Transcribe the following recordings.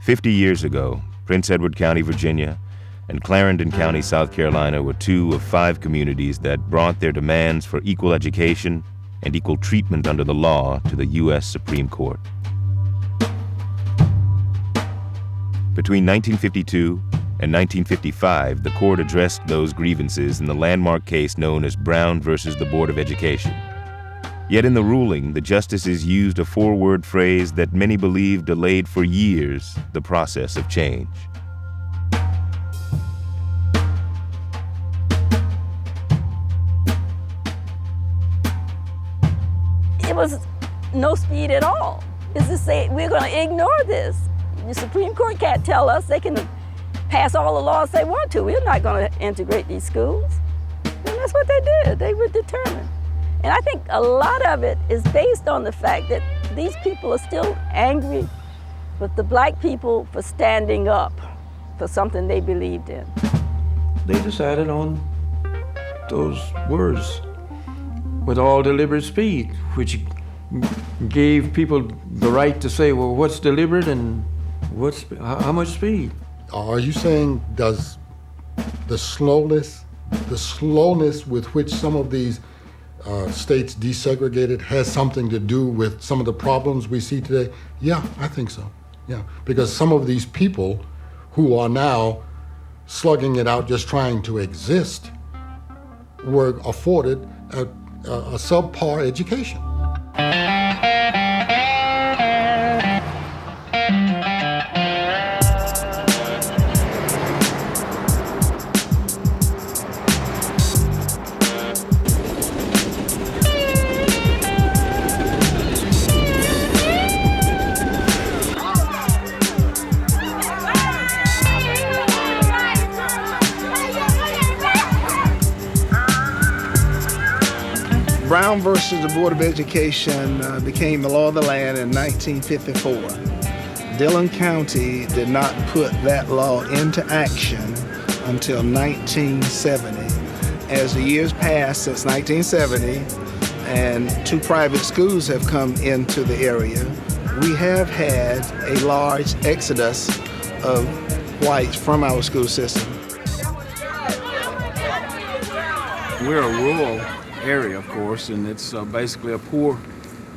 50 years ago, Prince Edward County, Virginia, and Clarendon County, South Carolina were two of 5 communities that brought their demands for equal education and equal treatment under the law to the U.S. Supreme Court. Between 1952 and 1955, the court addressed those grievances in the landmark case known as Brown versus the Board of Education. Yet in the ruling, the justices used a 4-word phrase that many believe delayed for years the process of change. It was no speed at all. It's to say, we're going to ignore this. The Supreme Court can't tell us they can pass all the laws they want to. We're not going to integrate these schools. And that's what they did. They were determined. And I think a lot of it is based on the fact that these people are still angry with the black people for standing up for something they believed in. They decided on those words with all deliberate speed, which gave people the right to say, well, what's deliberate and how much speed? Are you saying does the slowness with which some of these states desegregated has something to do with some of the problems we see today? Yeah, I think so. Yeah, because some of these people who are now slugging it out just trying to exist were afforded a subpar education. Brown versus the Board of Education became the law of the land in 1954. Dillon County did not put that law into action until 1970. As the years passed since 1970 and 2 private schools have come into the area, we have had a large exodus of whites from our school system. We're a rural area, of course, and it's basically a poor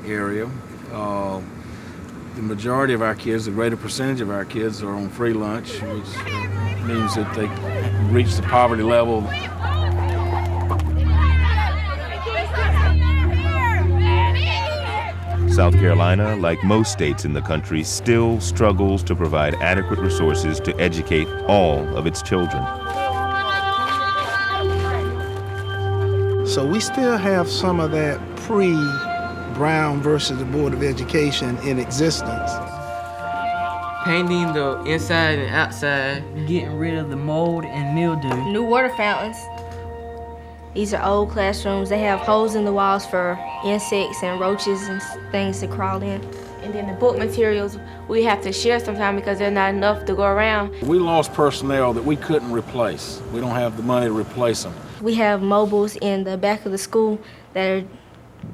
area. The majority of our kids, the greater percentage of our kids are on free lunch, which means that they reach the poverty level. South Carolina, like most states in the country, still struggles to provide adequate resources to educate all of its children. So we still have some of that pre-Brown versus the Board of Education in existence. Painting the inside and outside, getting rid of the mold and mildew. New water fountains. These are old classrooms. They have holes in the walls for insects and roaches and things to crawl in. And then the book materials, we have to share sometimes because there's not enough to go around. We lost personnel that we couldn't replace. We don't have the money to replace them. We have mobiles in the back of the school that are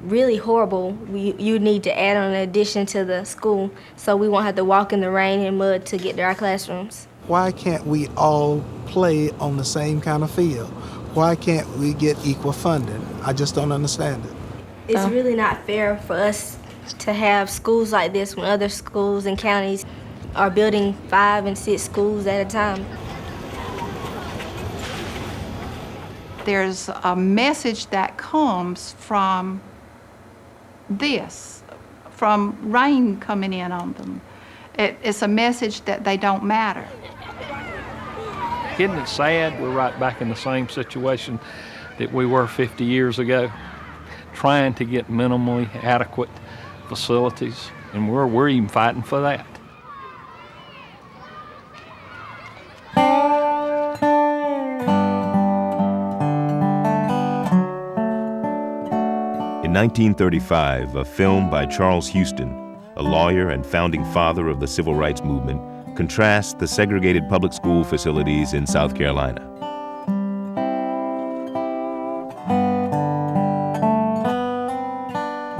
really horrible. You need to add on an addition to the school so we won't have to walk in the rain and mud to get to our classrooms. Why can't we all play on the same kind of field? Why can't we get equal funding? I just don't understand it. It's really not fair for us to have schools like this when other schools and counties are building 5 and 6 schools at a time. There's a message that comes from this, from rain coming in on them. It's a message that they don't matter. Isn't it sad we're right back in the same situation that we were 50 years ago, trying to get minimally adequate facilities, and we're even fighting for that. In 1935, a film by Charles Houston, a lawyer and founding father of the civil rights movement, contrasts the segregated public school facilities in South Carolina.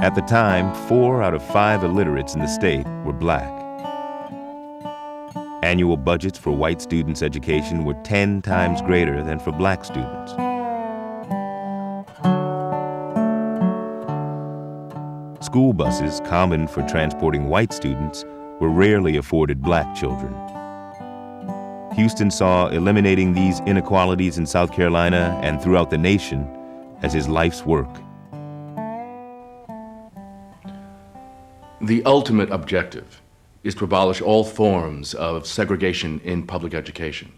At the time, 4 out of 5 illiterates in the state were black. Annual budgets for white students' education were 10 times greater than for black students. School buses, common for transporting white students, were rarely afforded black children. Houston saw eliminating these inequalities in South Carolina and throughout the nation as his life's work. The ultimate objective is to abolish all forms of segregation in public education,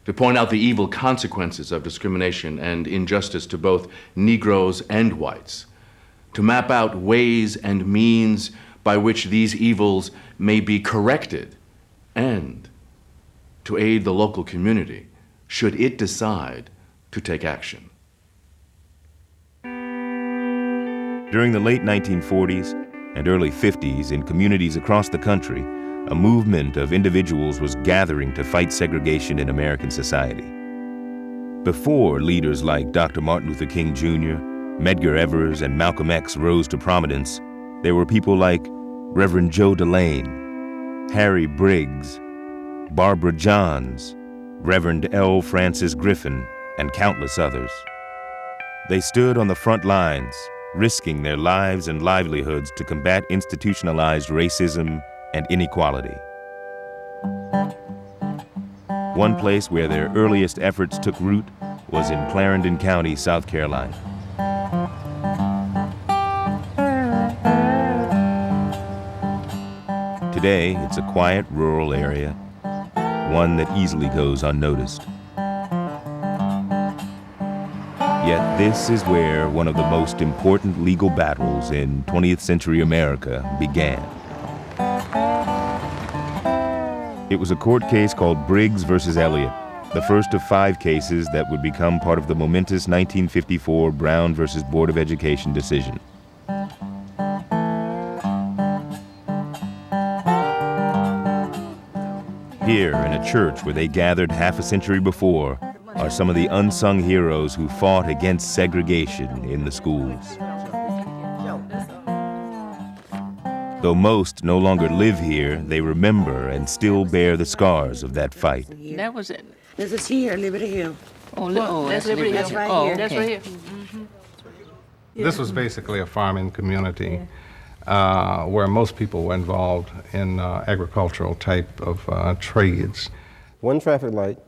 to point out the evil consequences of discrimination and injustice to both Negroes and whites, to map out ways and means by which these evils may be corrected, and to aid the local community should it decide to take action. During the late 1940s and early 50s, in communities across the country, a movement of individuals was gathering to fight segregation in American society. Before leaders like Dr. Martin Luther King Jr., Medgar Evers, and Malcolm X rose to prominence, there were people like Reverend Joe Delane, Harry Briggs, Barbara Johns, Reverend L. Francis Griffin, and countless others. They stood on the front lines, risking their lives and livelihoods to combat institutionalized racism and inequality. One place where their earliest efforts took root was in Clarendon County, South Carolina. Today, it's a quiet rural area, one that easily goes unnoticed. Yet this is where one of the most important legal battles in 20th century America began. It was a court case called Briggs versus Elliott, the first of 5 cases that would become part of the momentous 1954 Brown versus Board of Education decision. Here, in a church where they gathered half a century before, are some of the unsung heroes who fought against segregation in the schools. Though most no longer live here, they remember and still bear the scars of that fight. That was it. This is here, Liberty Hill. Oh, that's Liberty Hill. That's right Oh, here. that's right here. This was basically a farming community where most people were involved in agricultural type of trades. One traffic light,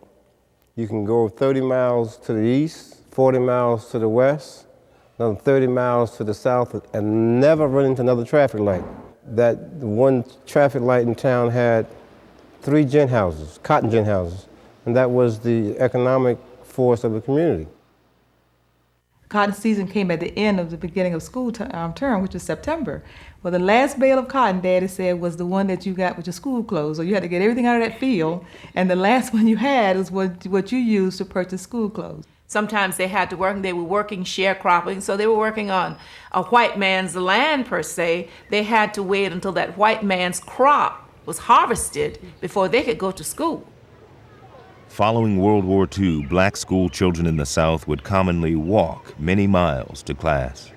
you can go 30 miles to the east, 40 miles to the west, another 30 miles to the south, and never run into another traffic light. That one traffic light in town had 3 gin houses, cotton gin houses, and that was the economic force of the community. Cotton season came at the end of the beginning of school term, which is September. Well, the last bale of cotton, Daddy said, was the one that you got with your school clothes. So you had to get everything out of that field, and the last one you had is what you used to purchase school clothes. Sometimes they had to work, and they were working sharecropping, so they were working on a white man's land, per se. They had to wait until that white man's crop was harvested before they could go to school. Following World War II, black school children in the South would commonly walk many miles to class.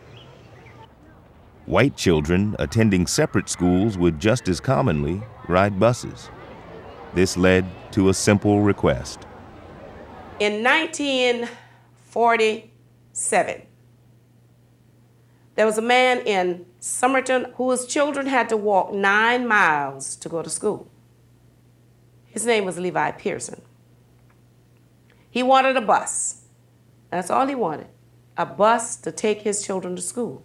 White children attending separate schools would just as commonly ride buses. This led to a simple request. In 1947, there was a man in Somerton whose children had to walk 9 miles to go to school. His name was Levi Pearson. He wanted a bus. That's all he wanted, a bus to take his children to school.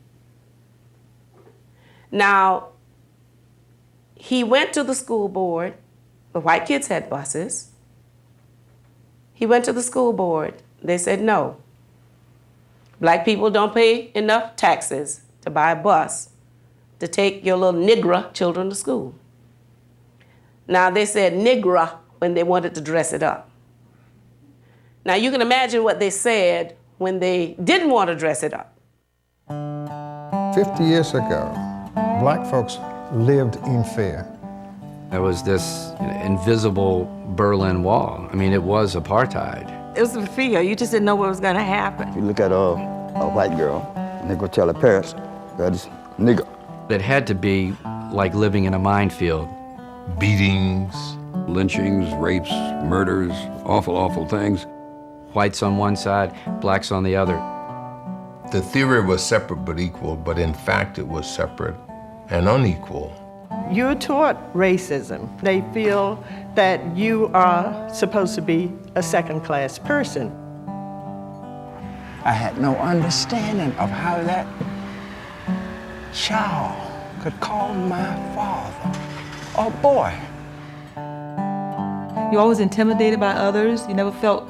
Now, he went to the school board. The white kids had buses. He went to the school board. They said no. Black people don't pay enough taxes to buy a bus to take your little Negro children to school. Now, they said Negro when they wanted to dress it up. Now, you can imagine what they said when they didn't want to dress it up. 50 years ago, black folks lived in fear. There was this invisible Berlin Wall. I mean, it was apartheid. It was a fear. You just didn't know what was going to happen. You look at a white girl, and they go tell her parents, that is nigger. It had to be like living in a minefield. Beatings, Lynchings, rapes, murders, awful, awful things. Whites on one side, blacks on the other. The theory was separate but equal, but in fact it was separate and unequal. You're taught racism. They feel that you are supposed to be a second-class person. I had no understanding of how that child could call my father a boy. You're always intimidated by others. You never felt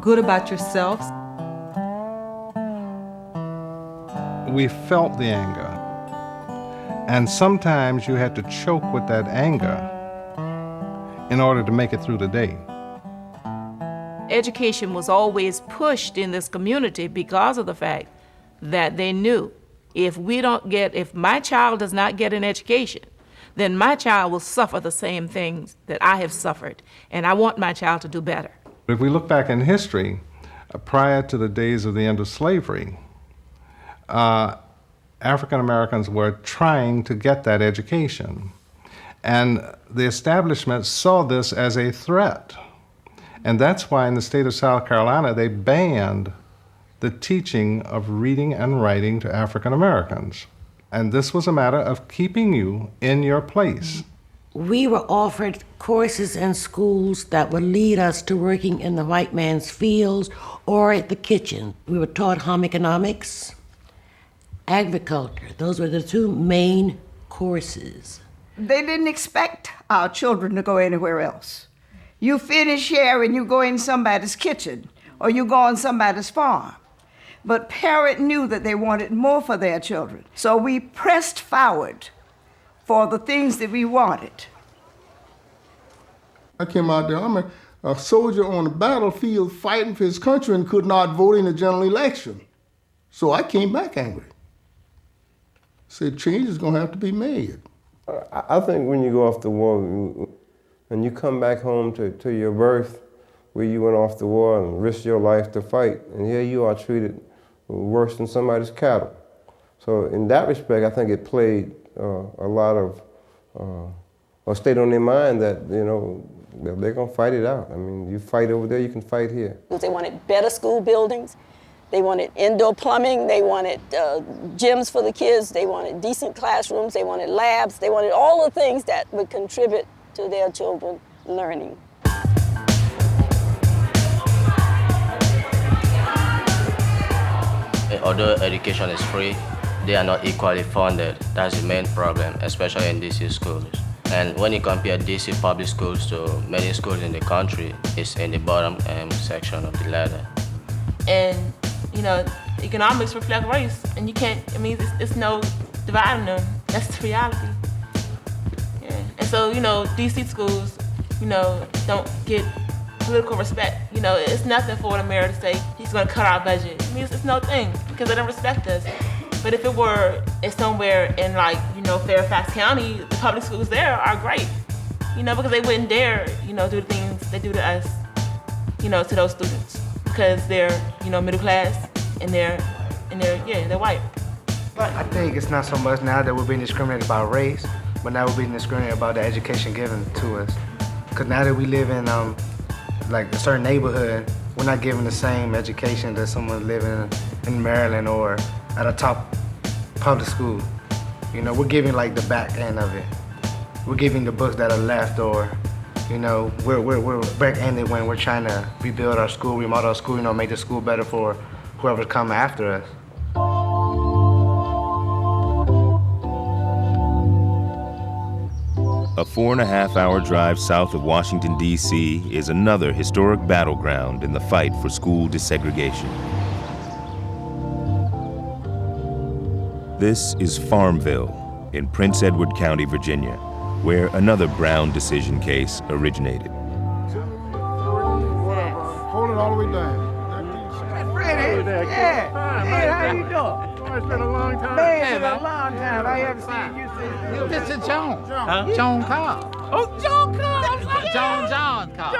good about yourself. We felt the anger. And sometimes you had to choke with that anger in order to make it through the day. Education was always pushed in this community because of the fact that they knew if my child does not get an education, then my child will suffer the same things that I have suffered, and I want my child to do better. If we look back in history, prior to the days of the end of slavery, African Americans were trying to get that education. And the establishment saw this as a threat. And that's why in the state of South Carolina, they banned the teaching of reading and writing to African Americans. And this was a matter of keeping you in your place. We were offered courses in schools that would lead us to working in the white man's fields or at the kitchen. We were taught home economics, agriculture. Those were the two main courses. They didn't expect our children to go anywhere else. You finish here and you go in somebody's kitchen or you go on somebody's farm. But parents knew that they wanted more for their children. So we pressed forward for the things that we wanted. I came out there, I'm a soldier on the battlefield fighting for his country and could not vote in the general election. So I came back angry. Said change is gonna have to be made. I think when you go off the war and you come back home to your birth, where you went off the war and risked your life to fight, and here you are treated worse than somebody's cattle. So in that respect, I think it played a lot of, or stayed on their mind that, you know, they're gonna fight it out. I mean, you fight over there, you can fight here. They wanted better school buildings. They wanted indoor plumbing. They wanted gyms for the kids. They wanted decent classrooms. They wanted labs. They wanted all the things that would contribute to their children learning. Although education is free, they are not equally funded. That's the main problem, especially in DC schools. And when you compare DC public schools to many schools in the country, it's in the bottom section of the ladder. And, you know, economics reflect race, and you can't, I mean, it's no dividing them. That's the reality. Yeah. And so, you know, DC schools, you know, don't get political respect. You know, it's nothing for the mayor to say he's gonna cut our budget. I mean, it's no thing, because they don't respect us. But if it were somewhere in, like, you know, Fairfax County, the public schools there are great, you know, because they wouldn't dare, you know, do the things they do to us, you know, to those students, because they're, you know, middle class and they're white. I think it's not so much now that we're being discriminated about race, but now we're being discriminated about the education given to us. Because now that we live in like a certain neighborhood, we're not given the same education that someone living in Maryland or at a top public school. You know, we're giving like the back end of it. We're giving the books that are left, or, you know, we're back-ended when we're trying to rebuild our school, remodel our school, you know, make the school better for whoever's coming after us. A 4.5-hour drive south of Washington, D.C. is another historic battleground in the fight for school desegregation. This is Farmville in Prince Edward County, Virginia, where another Brown decision case originated. Hold it all the way down. Freddie, yeah. Hey, how you doing? It's been a long time. Man, it's been a long time. I haven't seen you since. This is John. Huh? John Cobb. Oh, John Cobb. John Cobb. John Cobb.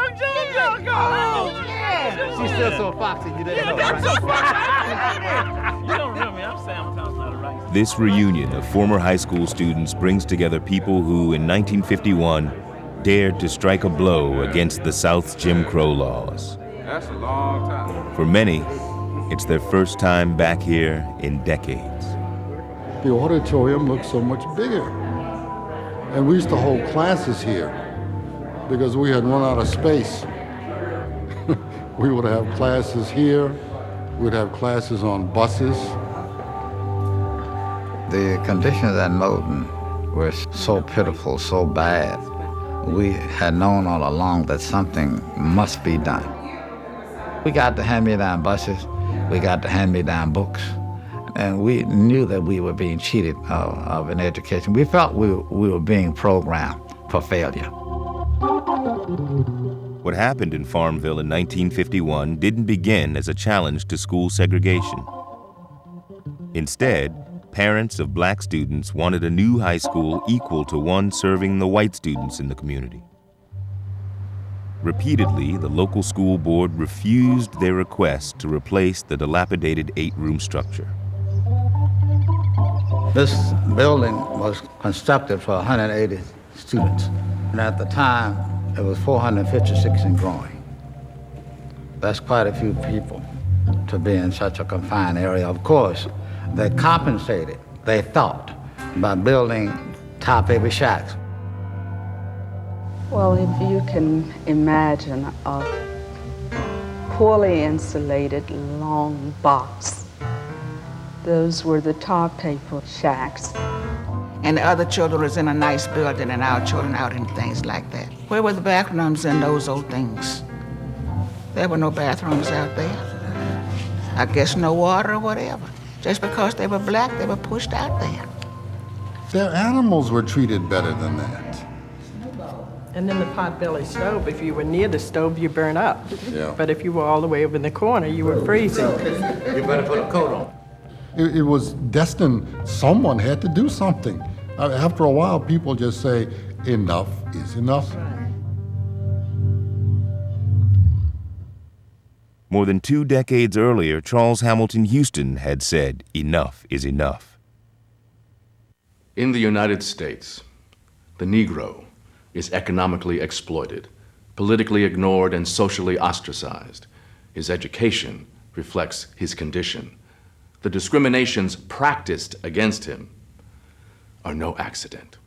Oh, yeah. She's still so foxy, you didn't know, that's right? so foxy. You don't remember me, I'm Sam Thompson, not a right. This reunion of former high school students brings together people who, in 1951, dared to strike a blow against the South's Jim Crow laws. That's a long time. For many, it's their first time back here in decades. The auditorium looked so much bigger. And we used to hold classes here because we had run out of space. We would have classes here, we'd have classes on buses. The conditions at Morton were so pitiful, so bad. We had known all along that something must be done. We got the hand-me-down buses, we got the hand-me-down books, and we knew that we were being cheated of an education. We felt we were being programmed for failure. What happened in Farmville in 1951 didn't begin as a challenge to school segregation. Instead, parents of black students wanted a new high school equal to one serving the white students in the community. Repeatedly, the local school board refused their request to replace the dilapidated 8-room structure. This building was constructed for 180 students, and at the time, it was 456 and growing. That's quite a few people to be in such a confined area. Of course, they compensated, they thought, by building top-heavy shacks. Well, if you can imagine a poorly insulated long box, those were the top-paper shacks. And the other children was in a nice building and our children out in things like that. Where were the bathrooms in those old things? There were no bathrooms out there. I guess no water or whatever. Just because they were black, they were pushed out there. Their animals were treated better than that. And then the potbelly stove, if you were near the stove, you burn up. Yeah. But if you were all the way over in the corner, you were freezing. You better put a coat on. It was destined, someone had to do something. After a while, people just say, enough is enough. More than 2 decades earlier, Charles Hamilton Houston had said, enough is enough. In the United States, the Negro is economically exploited, politically ignored, and socially ostracized. His education reflects his condition. The discriminations practiced against him are no accident.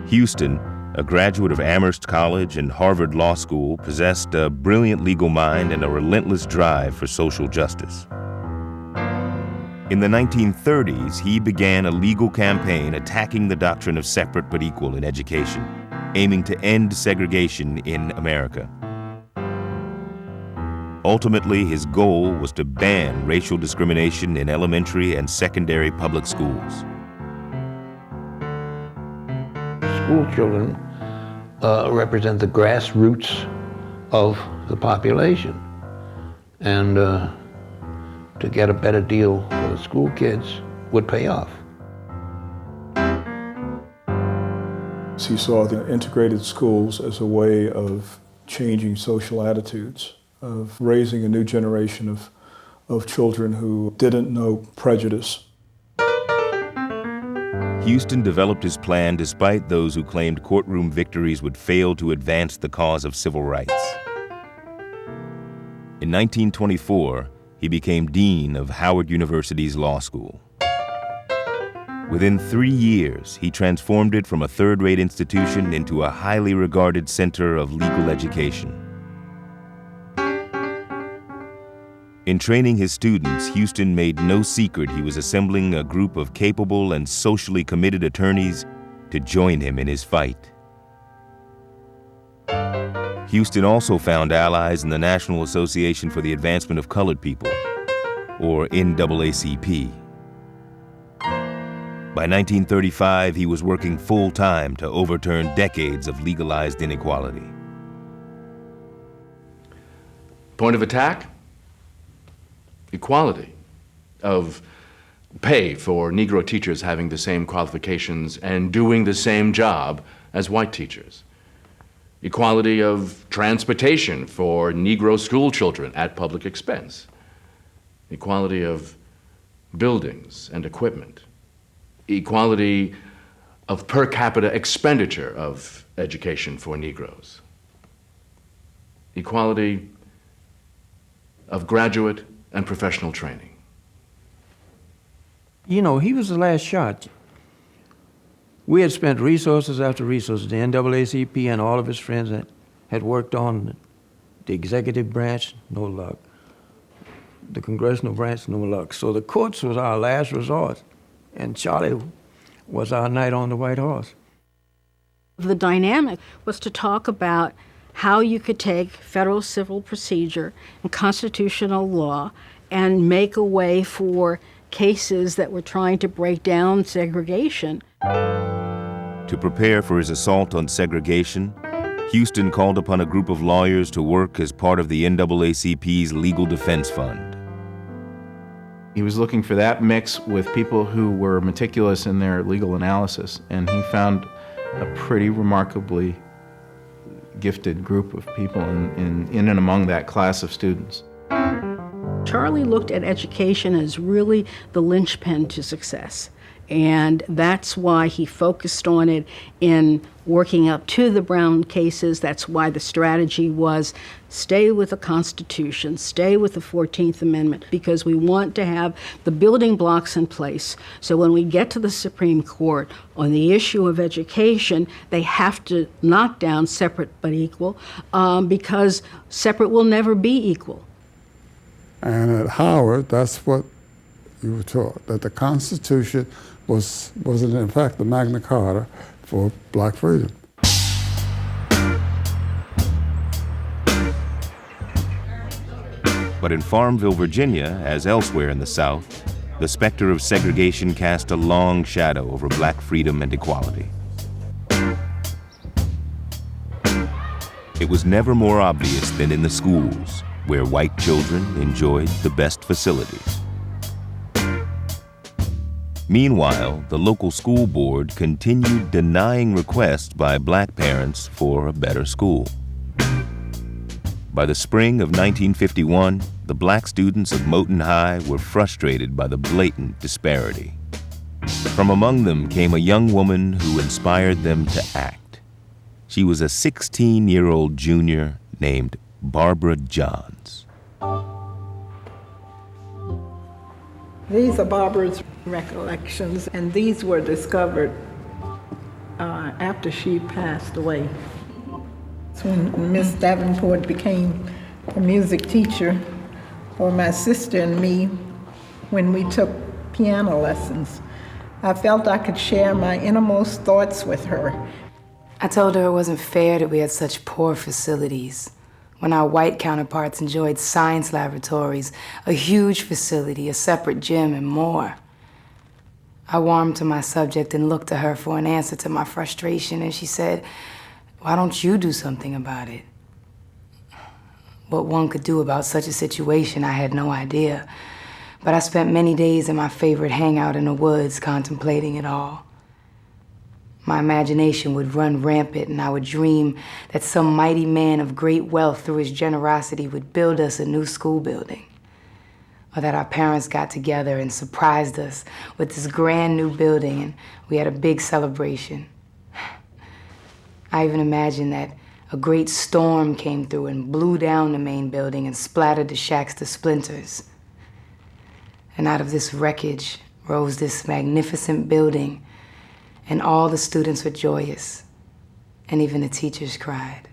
Houston, a graduate of Amherst College and Harvard Law School, possessed a brilliant legal mind and a relentless drive for social justice. In the 1930s, he began a legal campaign attacking the doctrine of separate but equal in education, aiming to end segregation in America. Ultimately, his goal was to ban racial discrimination in elementary and secondary public schools. School children represent the grassroots of the population. And to get a better deal for the school kids would pay off. He saw the integrated schools as a way of changing social attitudes, of raising a new generation of children who didn't know prejudice. Houston developed his plan despite those who claimed courtroom victories would fail to advance the cause of civil rights. In 1924, he became dean of Howard University's law school. Within 3 years, he transformed it from a third-rate institution into a highly regarded center of legal education. In training his students, Houston made no secret he was assembling a group of capable and socially committed attorneys to join him in his fight. Houston also found allies in the National Association for the Advancement of Colored People, or NAACP. By 1935, he was working full-time to overturn decades of legalized inequality. Point of attack? Equality of pay for Negro teachers having the same qualifications and doing the same job as white teachers. Equality of transportation for Negro school children at public expense. Equality of buildings and equipment. Equality of per capita expenditure of education for Negroes. Equality of graduate and professional training. You know, he was the last shot. We had spent resources after resources. The NAACP and all of his friends that had worked on the executive branch, no luck. The congressional branch, no luck. So the courts was our last resort, and Charlie was our knight on the white horse. The dynamic was to talk about how you could take federal civil procedure and constitutional law and make a way for cases that were trying to break down segregation. To prepare for his assault on segregation, Houston called upon a group of lawyers to work as part of the NAACP's Legal Defense Fund. He was looking for that mix with people who were meticulous in their legal analysis, and he found a pretty remarkably gifted group of people in and among that class of students. Charlie looked at education as really the linchpin to success. And that's why he focused on it in working up to the Brown cases. That's why the strategy was stay with the Constitution, stay with the 14th Amendment, because we want to have the building blocks in place. So when we get to the Supreme Court on the issue of education, they have to knock down separate but equal, because separate will never be equal. And at Howard, that's what you were taught, that the Constitution was in fact the Magna Carta for black freedom. But in Farmville, Virginia, as elsewhere in the South, the specter of segregation cast a long shadow over black freedom and equality. It was never more obvious than in the schools, where white children enjoyed the best facilities. Meanwhile, the local school board continued denying requests by black parents for a better school. By the spring of 1951, the black students of Morton High were frustrated by the blatant disparity. From among them came a young woman who inspired them to act. She was a 16-year-old junior named Barbara Johns. These are Barbara's recollections, and these were discovered after she passed away. It's when Miss Davenport became a music teacher for my sister and me when we took piano lessons. I felt I could share my innermost thoughts with her. I told her it wasn't fair that we had such poor facilities, when our white counterparts enjoyed science laboratories, a huge facility, a separate gym, and more. I warmed to my subject and looked to her for an answer to my frustration, and she said, "Why don't you do something about it?" What one could do about such a situation, I had no idea. But I spent many days in my favorite hangout in the woods contemplating it all. My imagination would run rampant, and I would dream that some mighty man of great wealth through his generosity would build us a new school building, or that our parents got together and surprised us with this grand new building and we had a big celebration. I even imagined that a great storm came through and blew down the main building and splattered the shacks to splinters. And out of this wreckage rose this magnificent building, and all the students were joyous, and even the teachers cried.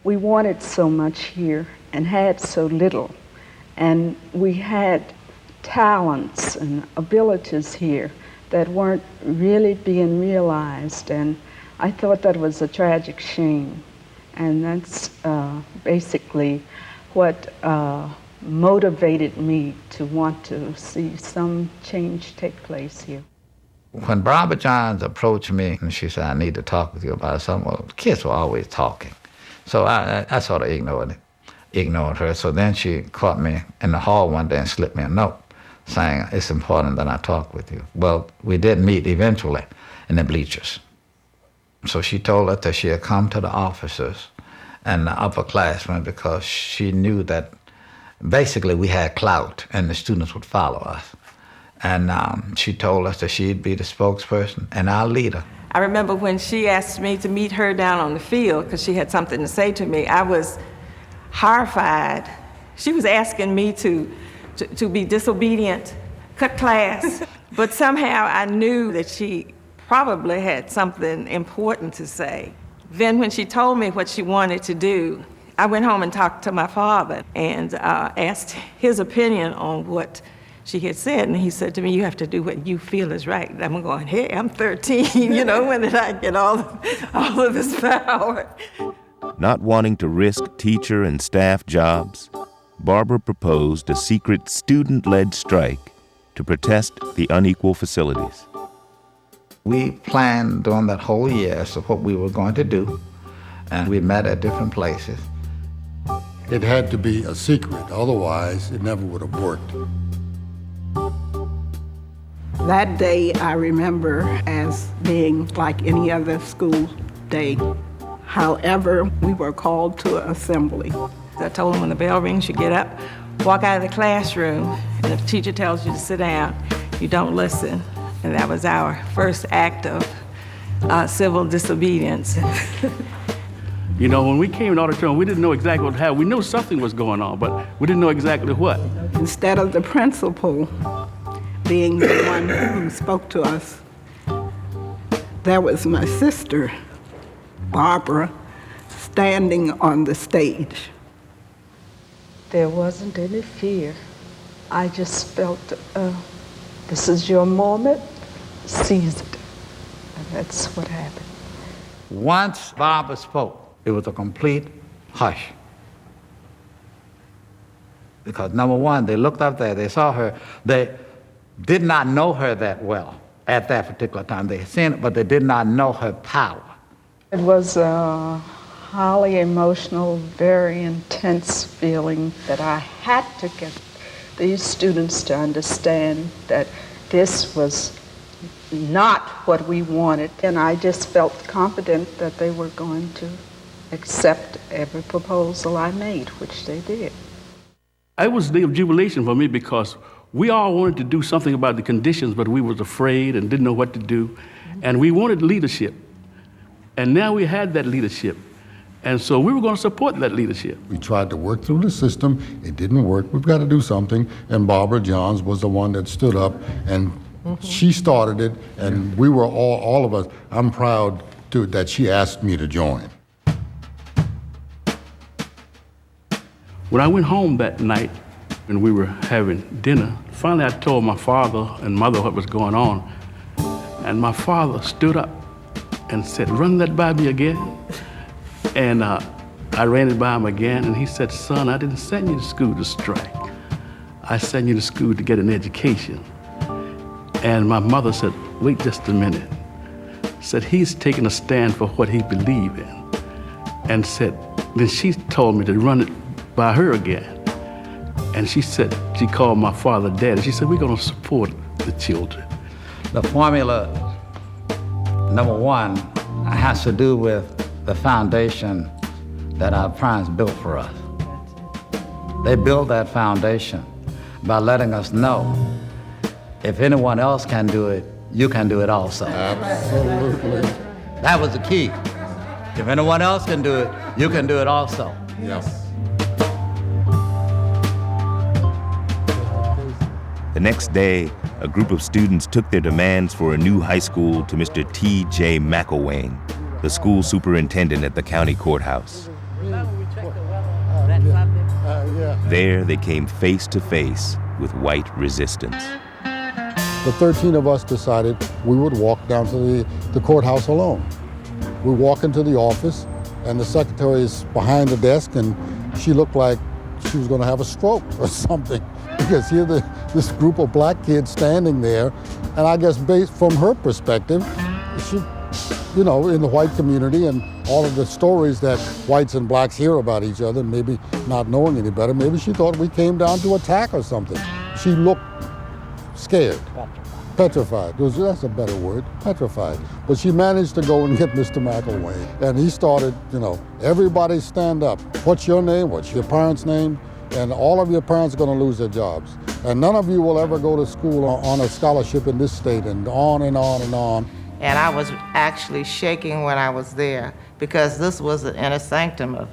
We wanted so much here and had so little, and we had talents and abilities here that weren't really being realized, and I thought that was a tragic shame. And that's basically what motivated me to want to see some change take place here. When Barbara Johns approached me and she said, "I need to talk with you about something," well, kids were always talking. So I sort of ignored her. So then she caught me in the hall one day and slipped me a note saying, "It's important that I talk with you." Well, we did meet eventually in the bleachers. So she told us that she had come to the officers and the upperclassmen because she knew that basically we had clout and the students would follow us. And she told us that she'd be the spokesperson and our leader. I remember when she asked me to meet her down on the field because she had something to say to me, I was horrified. She was asking me to be disobedient, cut class, but somehow I knew that she probably had something important to say. Then when she told me what she wanted to do, I went home and talked to my father and asked his opinion on what she had said, and he said to me, you have to do what you feel is right. And I'm going, hey, I'm 13, you know, when did I get all of this power? Not wanting to risk teacher and staff jobs, Barbara proposed a secret student-led strike to protest the unequal facilities. We planned during that whole year as to what we were going to do, and we met at different places. It had to be a secret, otherwise it never would have worked. That day I remember as being like any other school day. However, we were called to assembly. I told them when the bell rings, you get up, walk out of the classroom, and if the teacher tells you to sit down, you don't listen. And that was our first act of civil disobedience. You know, when we came to the auditorium, we didn't know exactly what happened. We knew something was going on, but we didn't know exactly what. Instead of the principal being the one who spoke to us, that was my sister, Barbara, standing on the stage. There wasn't any fear. I just felt, this is your moment, seize it. And that's what happened. Once Barbara spoke, it was a complete hush. Because number one, they looked up there, they saw her, they did not know her that well at that particular time. They had seen it, but they did not know her power. It was a highly emotional, very intense feeling that I had to get these students to understand that this was not what we wanted. And I just felt confident that they were going to accept every proposal I made, which they did. It was a day of jubilation for me because we all wanted to do something about the conditions, but we was afraid and didn't know what to do. And we wanted leadership. And now we had that leadership. And so we were going to support that leadership. We tried to work through the system. It didn't work. We've got to do something. And Barbara Johns was the one that stood up, and she started it. And we were all of us, I'm proud that she asked me to join. When I went home that night and we were having dinner, finally I told my father and mother what was going on. And my father stood up and said, run that by me again. And I ran it by him again, and he said, son, I didn't send you to school to strike. I sent you to school to get an education. And my mother said, wait just a minute. Said, he's taking a stand for what he believed in. And said, then she told me to run it by her again. And she said, she called my father Daddy. She said, we're going to support the children. The formula, number one, has to do with the foundation that our parents built for us. They built that foundation by letting us know if anyone else can do it, you can do it also. Absolutely. That was the key. If anyone else can do it, you can do it also. Yes. The next day, a group of students took their demands for a new high school to Mr. T.J. McElwain, the school superintendent at the county courthouse. There, they came face to face with white resistance. The 13 of us decided we would walk down to the courthouse alone. We walk into the office, and the secretary is behind the desk, and she looked like she was going to have a stroke or something. Because here, this group of black kids standing there, and I guess based from her perspective, she, you know, in the white community and all of the stories that whites and blacks hear about each other, maybe not knowing any better, maybe she thought we came down to attack or something. She looked scared, petrified. That's a better word, petrified. But she managed to go and get Mr. McElwain. And he started, you know, everybody stand up. What's your name? What's your parents' name? and all of your parents are going to lose their jobs. And none of you will ever go to school on a scholarship in this state, and on and on and on. And I was actually shaking when I was there, because this was the inner sanctum of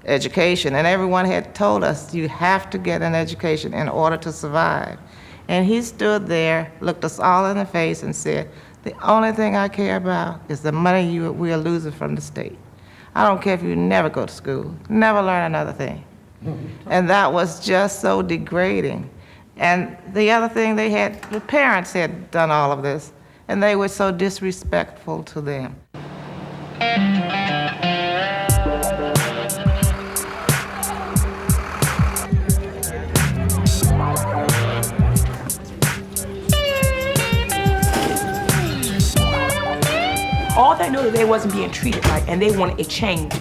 education, and everyone had told us you have to get an education in order to survive. And he stood there, looked us all in the face and said, the only thing I care about is the money we are losing from the state. I don't care if you never go to school, never learn another thing. And that was just so degrading. And the other thing, the parents had done all of this, and they were so disrespectful to them. All they knew that they wasn't being treated right, and they wanted a change.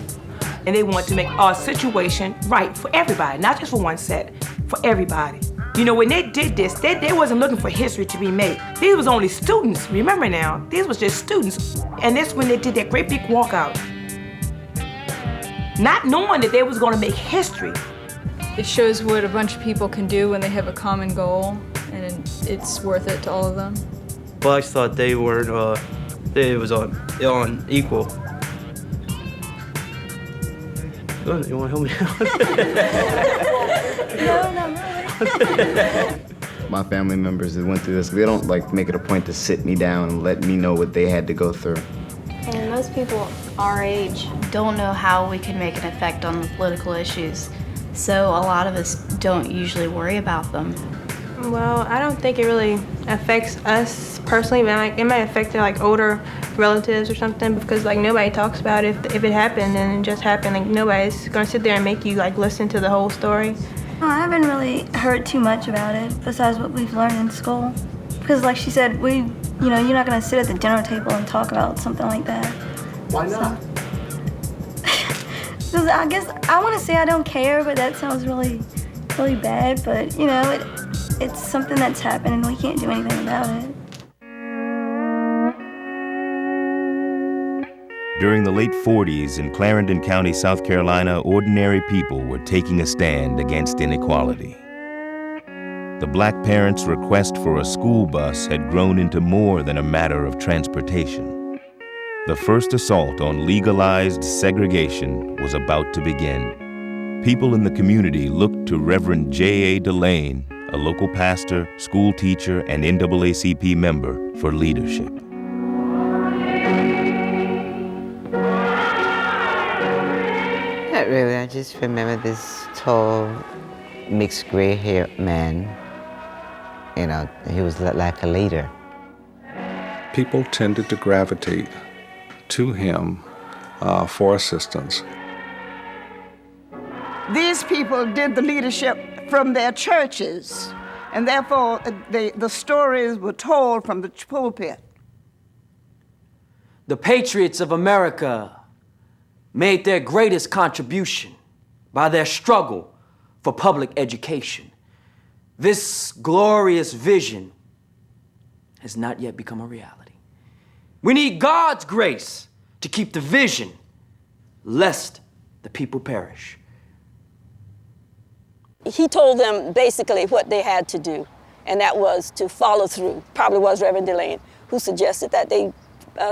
And they wanted to make our situation right for everybody, not just for one set, for everybody. You know, when they did this, they wasn't looking for history to be made. These was only students, remember now, these was just students. And that's when they did that great big walkout. Not knowing that they was gonna make history. It shows what a bunch of people can do when they have a common goal, and it's worth it to all of them. Well, I thought they weren't, it was on equal. You want to help me out? No, not really. My family members that went through this, they don't like make it a point to sit me down and let me know what they had to go through. And most people our age don't know how we can make an effect on the political issues. So a lot of us don't usually worry about them. Well, I don't think it really affects us personally, but it might affect their older relatives or something, because nobody talks about it. If it happened and it just happened, nobody's gonna sit there and make you listen to the whole story. I haven't really heard too much about it besides what we've learned in school. Because like she said, you're not gonna sit at the dinner table and talk about something like that. Why not? So, I guess I want to say I don't care, but that sounds really, really bad. But it's something that's happened and we can't do anything about it. During the late 40s in Clarendon County, South Carolina, ordinary people were taking a stand against inequality. The black parents' request for a school bus had grown into more than a matter of transportation. The first assault on legalized segregation was about to begin. People in the community looked to Reverend J.A. Delane, a local pastor, school teacher, and NAACP member, for leadership. Not really. I just remember this tall, mixed gray-haired man. He was like a leader. People tended to gravitate to him for assistance. These people did the leadership from their churches, and therefore the stories were told from the pulpit. The patriots of America made their greatest contribution by their struggle for public education. This glorious vision has not yet become a reality. We need God's grace to keep the vision, lest the people perish. He told them basically what they had to do, and that was to follow through. Probably was Reverend Delane who suggested that they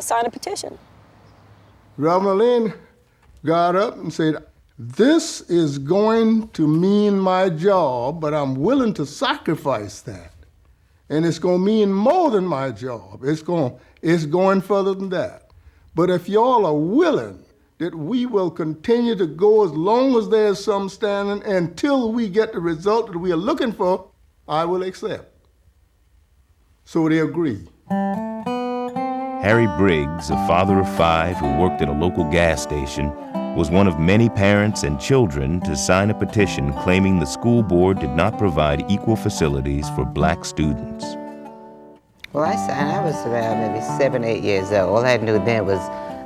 sign a petition. Reverend Delane got up and said, "This is going to mean my job, but I'm willing to sacrifice that. And it's going to mean more than my job. It's going further than that. But if y'all are willing that we will continue to go as long as there's some standing until we get the result that we are looking for, I will accept." So they agreed. Harry Briggs, a father of 5 who worked at a local gas station, was one of many parents and children to sign a petition claiming the school board did not provide equal facilities for black students. Well, I was about maybe 7, 8 years old. All I had to do then was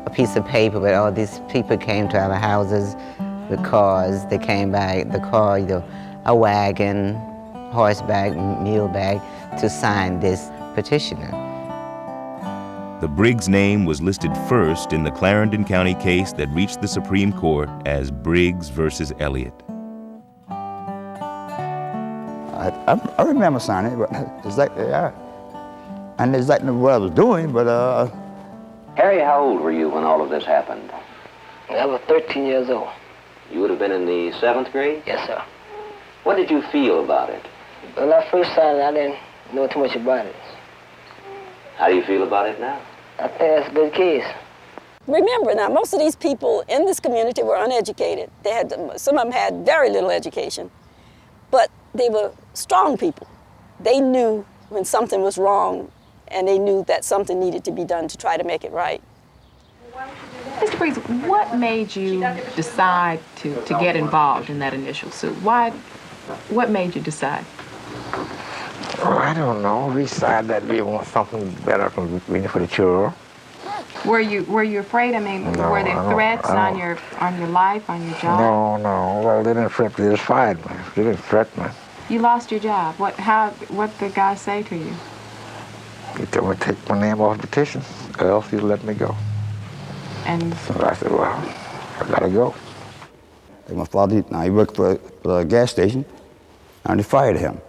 a piece of paper, but all these people came to our houses with cars. They came by the car, a wagon, horseback, mule bag, to sign this petitioner. The Briggs name was listed first in the Clarendon County case that reached the Supreme Court as Briggs versus Elliott. I remember signing it, but exactly, and exactly what I was doing, but Harry, how old were you when all of this happened? I was 13 years old. You would have been in the 7th grade? Yes, sir. What did you feel about it? When I first signed it, I didn't know too much about it. How do you feel about it now? I think that's a good case. Remember now, most of these people in this community were uneducated. Some of them had very little education, but they were strong people. They knew when something was wrong, and they knew that something needed to be done to try to make it right. Mr. Briggs, what made you decide to get involved in that initial suit? What made you decide? Oh, I don't know. We decided that we want something better for the children. Were you afraid? I mean, No, were there threats on your life, on your job? No. Well, they didn't threaten me. They just fired me. They didn't threaten me. You lost your job. What did the guy say to you? He told me to take my name off the petition, or else he'd let me go. And so I said, well, I gotta go. My father, he worked for a gas station, and they fired him.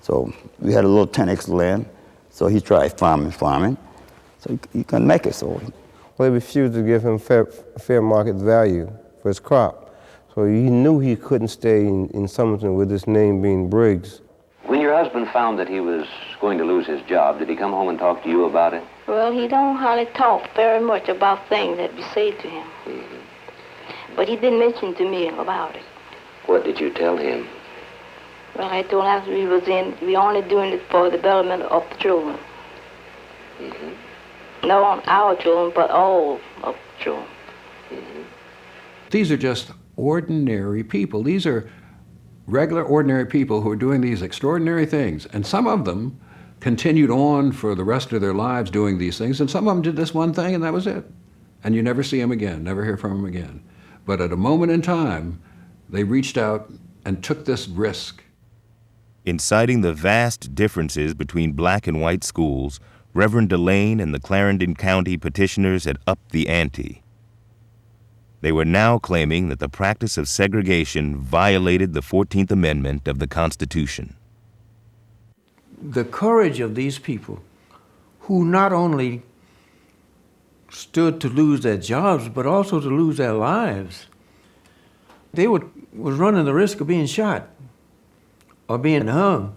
So we had a little 10 acres of land, so he tried farming, so he couldn't make it. So, well, they refused to give him fair market value for his crop. So he knew he couldn't stay in Somerton with his name being Briggs. When your husband found that he was going to lose his job, did he come home and talk to you about it? Well, he don't hardly talk very much about things that we say to him. Mm-hmm. But he didn't mention to me about it. What did you tell him? Well, I told him we only doing it for the development of the children. Mm-hmm. Not on our children, but all of the children. Mm-hmm. These are just ordinary people. These are regular, ordinary people who are doing these extraordinary things. And some of them continued on for the rest of their lives doing these things, and some of them did this one thing and that was it. And you never see them again, never hear from them again. But at a moment in time, they reached out and took this risk. In citing the vast differences between black and white schools, Reverend Delane and the Clarendon County petitioners had upped the ante. They were now claiming that the practice of segregation violated the 14th Amendment of the Constitution. The courage of these people, who not only stood to lose their jobs, but also to lose their lives. They was running the risk of being shot or being hung.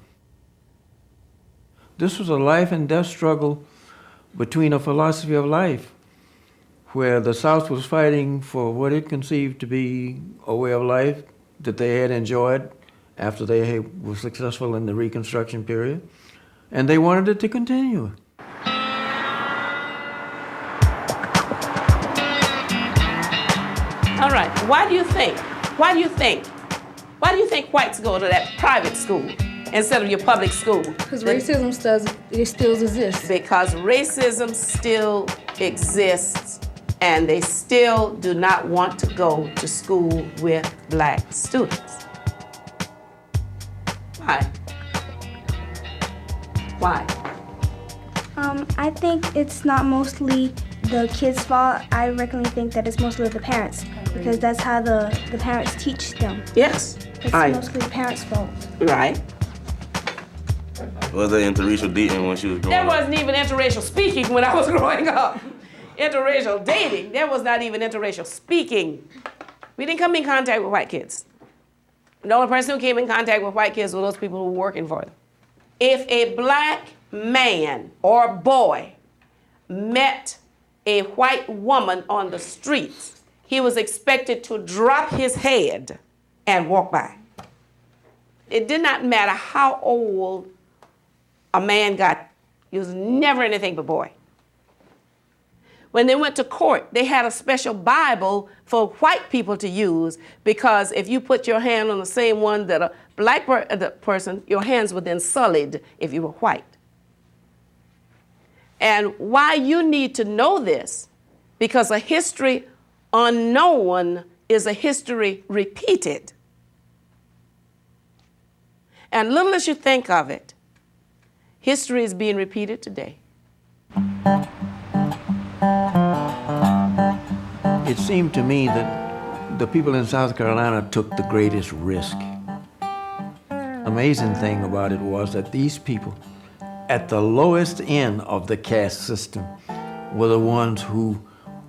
This was a life and death struggle between a philosophy of life, where the South was fighting for what it conceived to be a way of life that they had enjoyed after they were successful in the Reconstruction period, and they wanted it to continue. All right, why do you think whites go to that private school instead of your public school? Because racism still exists. Because racism still exists, and they still do not want to go to school with black students. Why? Why? I think it's not mostly the kids' fault. I think that it's mostly the parents, because that's how the parents teach them. Yes. It's mostly the parents' fault. Right. Was there interracial dating when she was growing There up? wasn't even interracial speaking when I was growing up. Interracial dating, there was not even interracial speaking. We didn't come in contact with white kids. The only person who came in contact with white kids were those people who were working for them. If a black man or boy met a white woman on the streets, he was expected to drop his head and walk by. It did not matter how old a man got, he was never anything but boy. When they went to court, they had a special Bible for white people to use, because if you put your hand on the same one that a black person, your hands were then sullied if you were white. And why you need to know this, because a history unknown is a history repeated. And little as you think of it, history is being repeated today. It seemed to me that the people in South Carolina took the greatest risk. amazing thing about it was that these people, at the lowest end of the caste system, were the ones who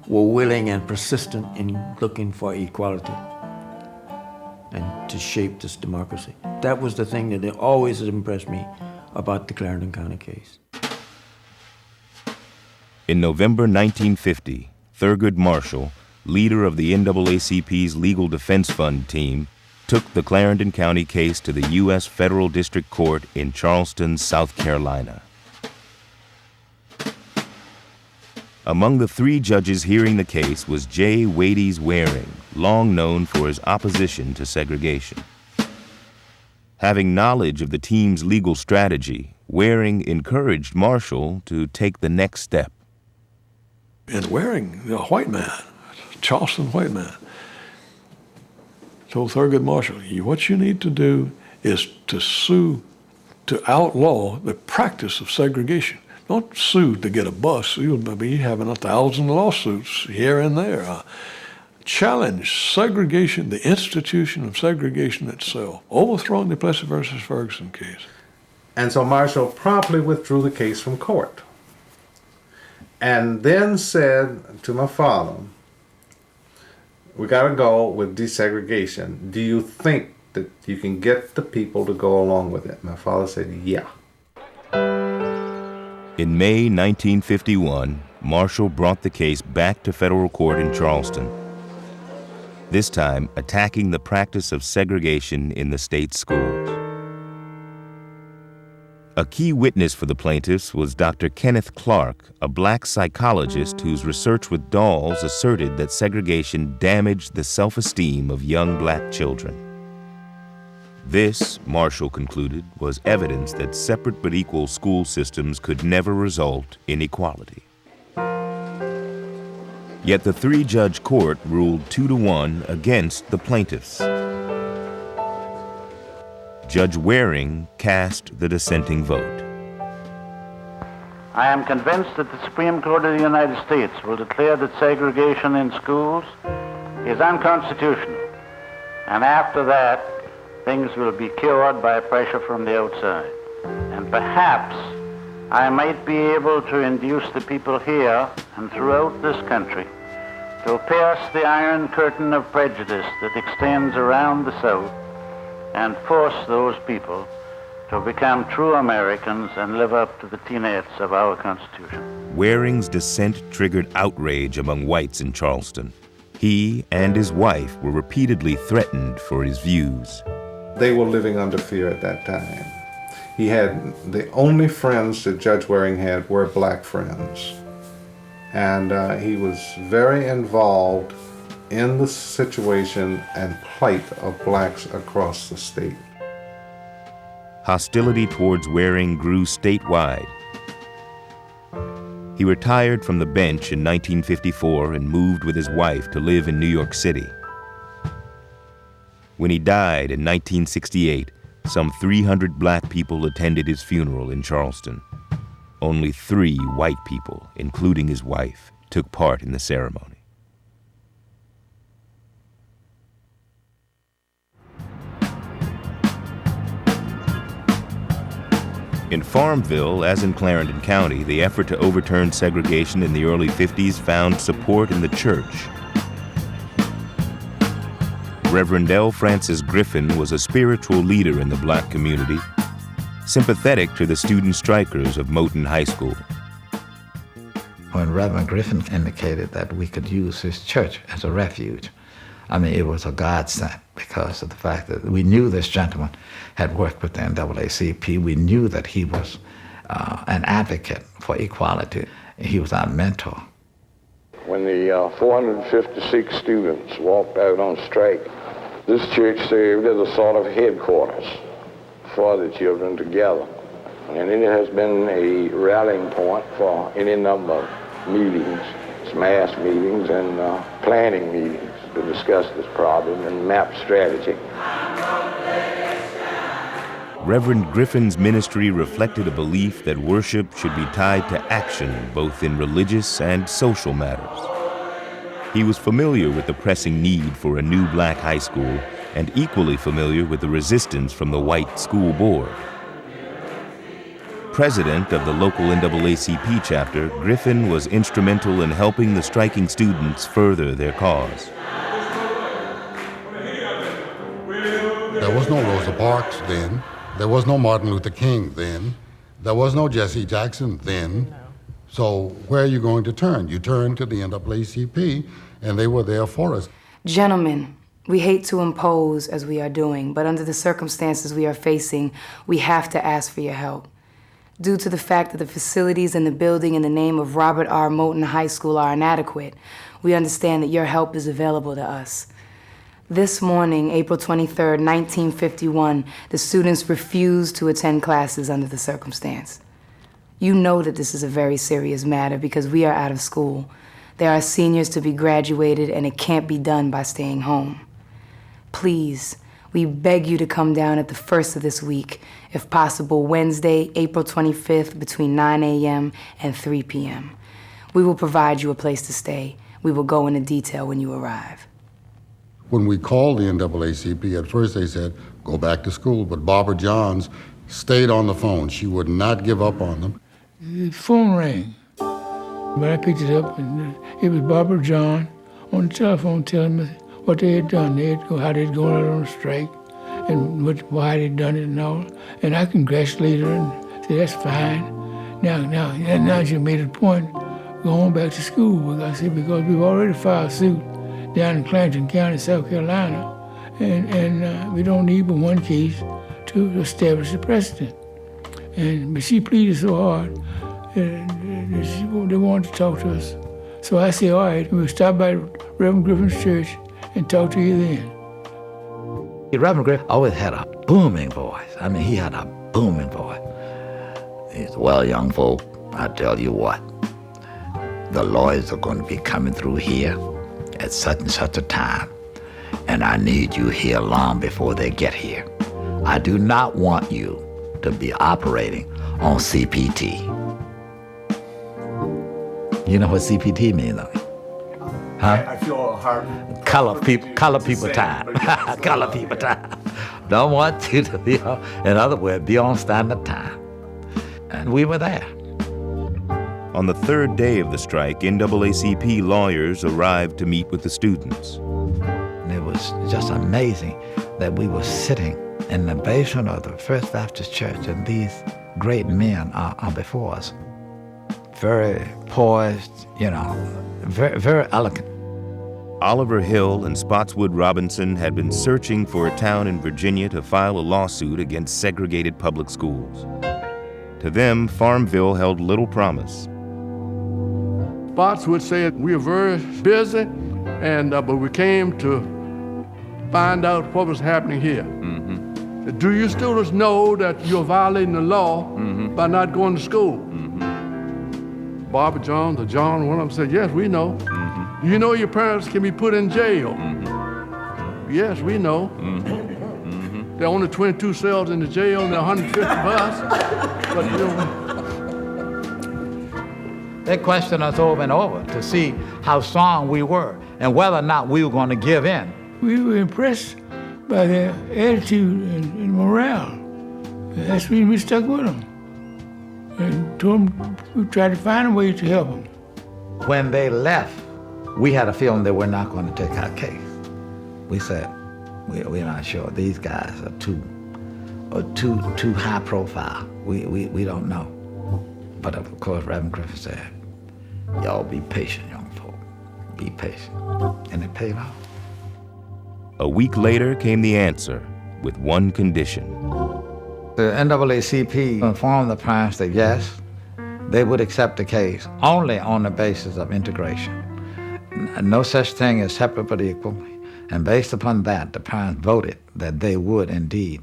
were willing and persistent in looking for equality and to shape this democracy. That was the thing that always impressed me about the Clarendon County case. In November 1950, Thurgood Marshall, leader of the NAACP's Legal Defense Fund team, took the Clarendon County case to the U.S. Federal District Court in Charleston, South Carolina. Among the 3 judges hearing the case was J. Wades Waring, long known for his opposition to segregation. Having knowledge of the team's legal strategy, Waring encouraged Marshall to take the next step. And Waring, a white man, Charleston white man, told Thurgood Marshall, what you need to do is to sue, to outlaw the practice of segregation. Don't sue to get a bus. You'll be having 1,000 lawsuits here and there. Challenge segregation, the institution of segregation itself, overthrowing the Plessy versus Ferguson case. And so Marshall promptly withdrew the case from court and then said to my father, we got to go with desegregation. Do you think that you can get the people to go along with it? My father said, yeah. In May 1951, Marshall brought the case back to federal court in Charleston, this time attacking the practice of segregation in the state schools. A key witness for the plaintiffs was Dr. Kenneth Clark, a black psychologist whose research with dolls asserted that segregation damaged the self-esteem of young black children. This, Marshall concluded, was evidence that separate but equal school systems could never result in equality. Yet the 3-judge court ruled 2-1 against the plaintiffs. Judge Waring cast the dissenting vote. I am convinced that the Supreme Court of the United States will declare that segregation in schools is unconstitutional, and after that, things will be cured by pressure from the outside. And perhaps I might be able to induce the people here and throughout this country to pierce the iron curtain of prejudice that extends around the South and force those people to become true Americans and live up to the tenets of our Constitution. Waring's dissent triggered outrage among whites in Charleston. He and his wife were repeatedly threatened for his views. They were living under fear at that time. He had, the only friends that Judge Waring had were black friends. And he was very involved in the situation and plight of blacks across the state. Hostility towards Waring grew statewide. He retired from the bench in 1954 and moved with his wife to live in New York City. When he died in 1968, some 300 black people attended his funeral in Charleston. Only 3 white people, including his wife, took part in the ceremony. In Farmville, as in Clarendon County, the effort to overturn segregation in the early 50s found support in the church. Reverend L. Francis Griffin was a spiritual leader in the black community, sympathetic to the student strikers of Morton High School. When Reverend Griffin indicated that we could use his church as a refuge, I mean, it was a godsend because of the fact that we knew this gentleman had worked with the NAACP. We knew that he was an advocate for equality. He was our mentor. When the 456 students walked out on strike, this church served as a sort of headquarters for the children to gather. And it has been a rallying point for any number of meetings, mass meetings and planning meetings to discuss this problem and map strategy. Reverend Griffin's ministry reflected a belief that worship should be tied to action, both in religious and social matters. He was familiar with the pressing need for a new black high school and equally familiar with the resistance from the white school board. President of the local NAACP chapter, Griffin was instrumental in helping the striking students further their cause. There was no Rosa Parks then. There was no Martin Luther King then. There was no Jesse Jackson then. So where are you going to turn? You turn to the NAACP, and they were there for us. Gentlemen, we hate to impose as we are doing, but under the circumstances we are facing, we have to ask for your help. Due to the fact that the facilities and the building in the name of Robert R. Morton High School are inadequate, we understand that your help is available to us. This morning, April 23rd, 1951, the students refused to attend classes under the circumstance. You know that this is a very serious matter because we are out of school. There are seniors to be graduated and it can't be done by staying home. Please, we beg you to come down at the first of this week, if possible Wednesday, April 25th, between 9 a.m. and 3 p.m. We will provide you a place to stay. We will go into detail when you arrive. When we called the NAACP, at first they said, go back to school, but Barbara Johns stayed on the phone. She would not give up on them. The phone rang. When I picked it up, and it was Barbara John on the telephone telling me what they had done. How they'd gone out on a strike and why they'd done it and all. And I congratulated her and said, that's fine. Now she made a point, go on back to school. I said, because we've already filed suit down in Clanton County, South Carolina, and we don't need but one case to establish a precedent. But she pleaded so hard, they wanted to talk to us. So I said, all right, we'll stop by Reverend Griffin's church and talk to you then. Reverend Griffin always had a booming voice. I mean, he had a booming voice. He said, well, young folk, I tell you what, the lawyers are going to be coming through here at such and such a time, and I need you here long before they get here. I do not want you to be operating on CPT. You know what CPT means, though? Huh? I feel hard. Color people time. Color people time. Don't want you to be, in other words, be on standard time. And we were there. On the third day of the strike, NAACP lawyers arrived to meet with the students. And it was just amazing that we were sitting in the basement of the First Baptist Church, and these great men are before us. Very poised, very, very elegant. Oliver Hill and Spotswood Robinson had been searching for a town in Virginia to file a lawsuit against segregated public schools. To them, Farmville held little promise. Spotswood said, we are very busy, but we came to find out what was happening here. Mm-hmm. Do you students know that you're violating the law by not going to school? Barbara John, one of them said, yes, we know. You know your parents can be put in jail. Yes, we know. There are only 22 cells in the jail and there are 150 of us. But They questioned us over and over to see how strong we were and whether or not we were going to give in. We were impressed by their attitude and morale. That's the reason we stuck with them. And told them we tried to find a way to help them. When they left, we had a feeling they were not going to take our case. We said, we're not sure. These guys are too high profile. We don't know. But of course, Reverend Griffin said, y'all be patient, young folk. Be patient. And it paid off. A week later came the answer, with one condition. The NAACP informed the parents that yes, they would accept the case only on the basis of integration. No such thing as separate but equal. And based upon that, the parents voted that they would indeed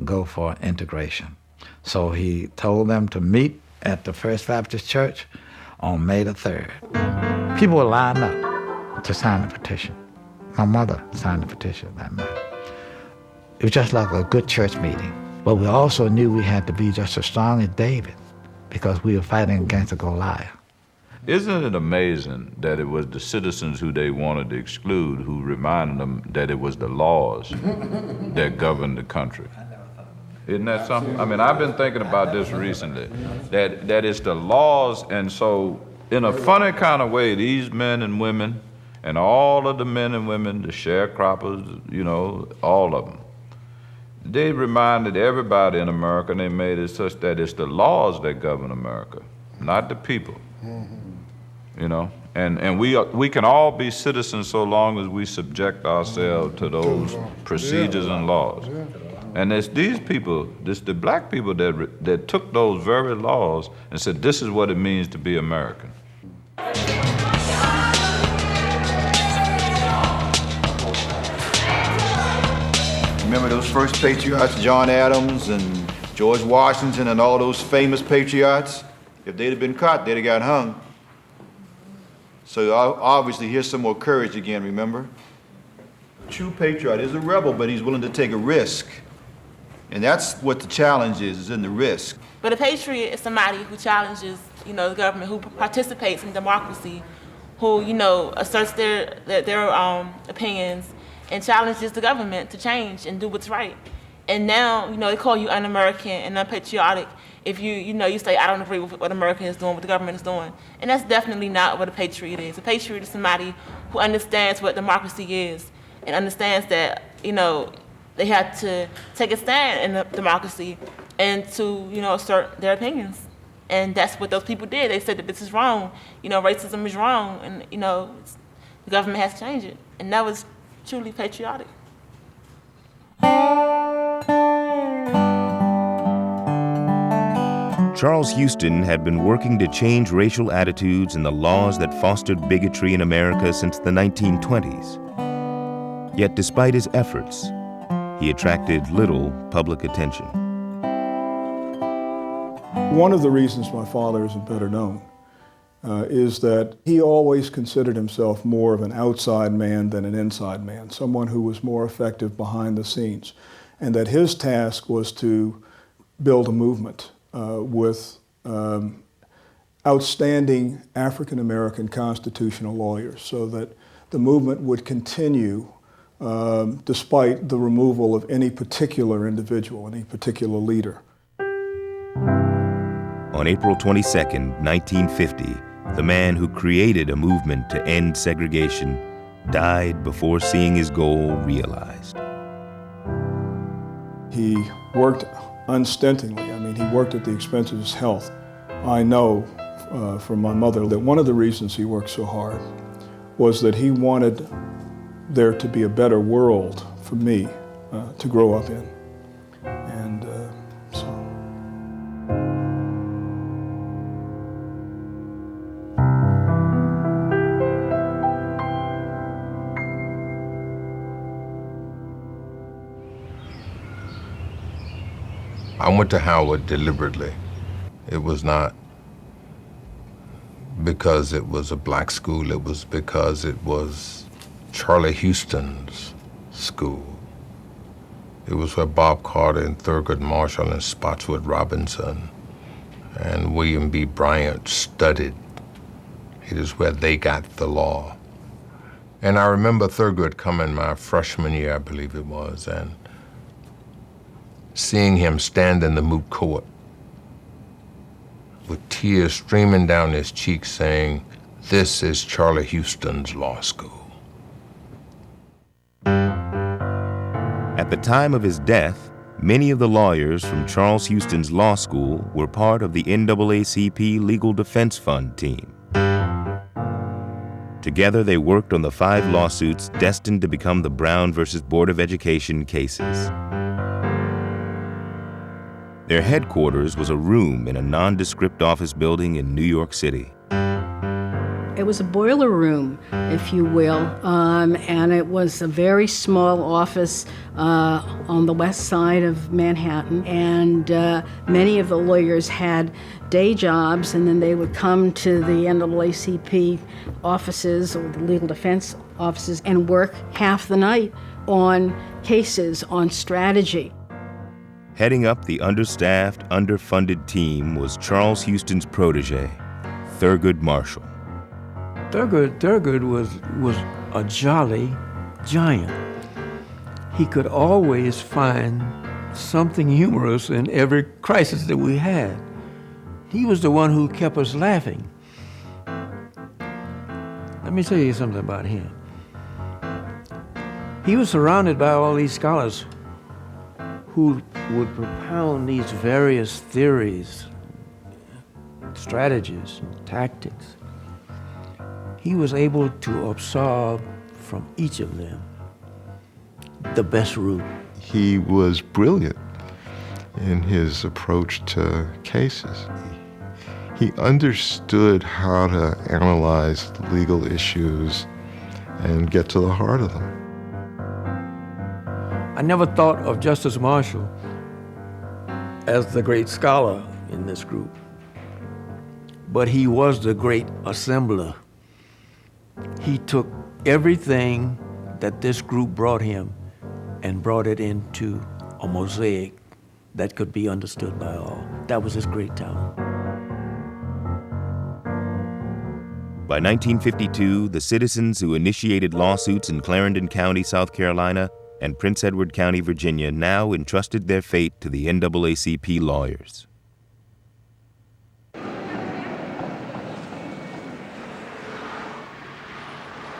go for integration. So he told them to meet at the First Baptist Church on May the 3rd. People were lined up to sign the petition. My mother signed the petition that night. It was just like a good church meeting. But we also knew we had to be just as strong as David because we were fighting against a Goliath. Isn't it amazing that it was the citizens who they wanted to exclude who reminded them that it was the laws that governed the country? Isn't that something? I mean, I've been thinking about this recently, that it's the laws, and so in a funny kind of way, these men and women, and all of the men and women, the sharecroppers, you know, all of them, they reminded everybody in America, and they made it such that it's the laws that govern America, not the people. You know, and we can all be citizens so long as we subject ourselves to those procedures and laws. And it's these people, the black people that took those very laws and said, this is what it means to be American. Remember those first patriots, John Adams and George Washington and all those famous patriots? If they'd have been caught, they'd have got hung. So obviously, here's some more courage again, remember? True patriot is a rebel, but he's willing to take a risk. And that's what the challenge is in the risk. But a patriot is somebody who challenges, you know, the government, who participates in democracy, who, you know, asserts their opinions and challenges the government to change and do what's right. And now, you know, they call you un-American and unpatriotic if you say, I don't agree with what America is doing, what the government is doing. And that's definitely not what a patriot is. A patriot is somebody who understands what democracy is and understands that, you know, they have to take a stand in the democracy and to, you know, assert their opinions. And that's what those people did. They said that this is wrong. You know, racism is wrong. And, you know, the government has to change it. And that was truly patriotic. Charles Houston had been working to change racial attitudes and the laws that fostered bigotry in America since the 1920s. Yet despite his efforts, he attracted little public attention. One of the reasons my father isn't better known is that he always considered himself more of an outside man than an inside man, someone who was more effective behind the scenes, and that his task was to build a movement with outstanding African-American constitutional lawyers so that the movement would continue despite the removal of any particular individual, any particular leader. On April 22, 1950, the man who created a movement to end segregation died before seeing his goal realized. He worked unstintingly. I mean, he worked at the expense of his health. I know from my mother that one of the reasons he worked so hard was that he wanted there to be a better world for me to grow up in. And so. I went to Howard deliberately. It was not because it was a black school, it was because it was Charlie Houston's school. It was where Bob Carter and Thurgood Marshall and Spotswood Robinson and William B. Bryant studied. It is where they got the law. And I remember Thurgood coming my freshman year, I believe it was, and seeing him stand in the moot court with tears streaming down his cheeks saying, "This is Charlie Houston's law school." At the time of his death, many of the lawyers from Charles Houston's law school were part of the NAACP Legal Defense Fund team. Together, they worked on the 5 lawsuits destined to become the Brown versus Board of Education cases. Their headquarters was a room in a nondescript office building in New York City. It was a boiler room, if you will, and it was a very small office on the west side of Manhattan. And many of the lawyers had day jobs, and then they would come to the NAACP offices or the legal defense offices and work half the night on cases, on strategy. Heading up the understaffed, underfunded team was Charles Houston's protege, Thurgood Marshall. Thurgood was a jolly giant. He could always find something humorous in every crisis that we had. He was the one who kept us laughing. Let me tell you something about him. He was surrounded by all these scholars who would propound these various theories, strategies, and tactics. He was able to absorb from each of them the best route. He was brilliant in his approach to cases. He understood how to analyze legal issues and get to the heart of them. I never thought of Justice Marshall as the great scholar in this group, but he was the great assembler. He took everything that this group brought him and brought it into a mosaic that could be understood by all. That was his great talent. By 1952, the citizens who initiated lawsuits in Clarendon County, South Carolina, and Prince Edward County, Virginia, now entrusted their fate to the NAACP lawyers.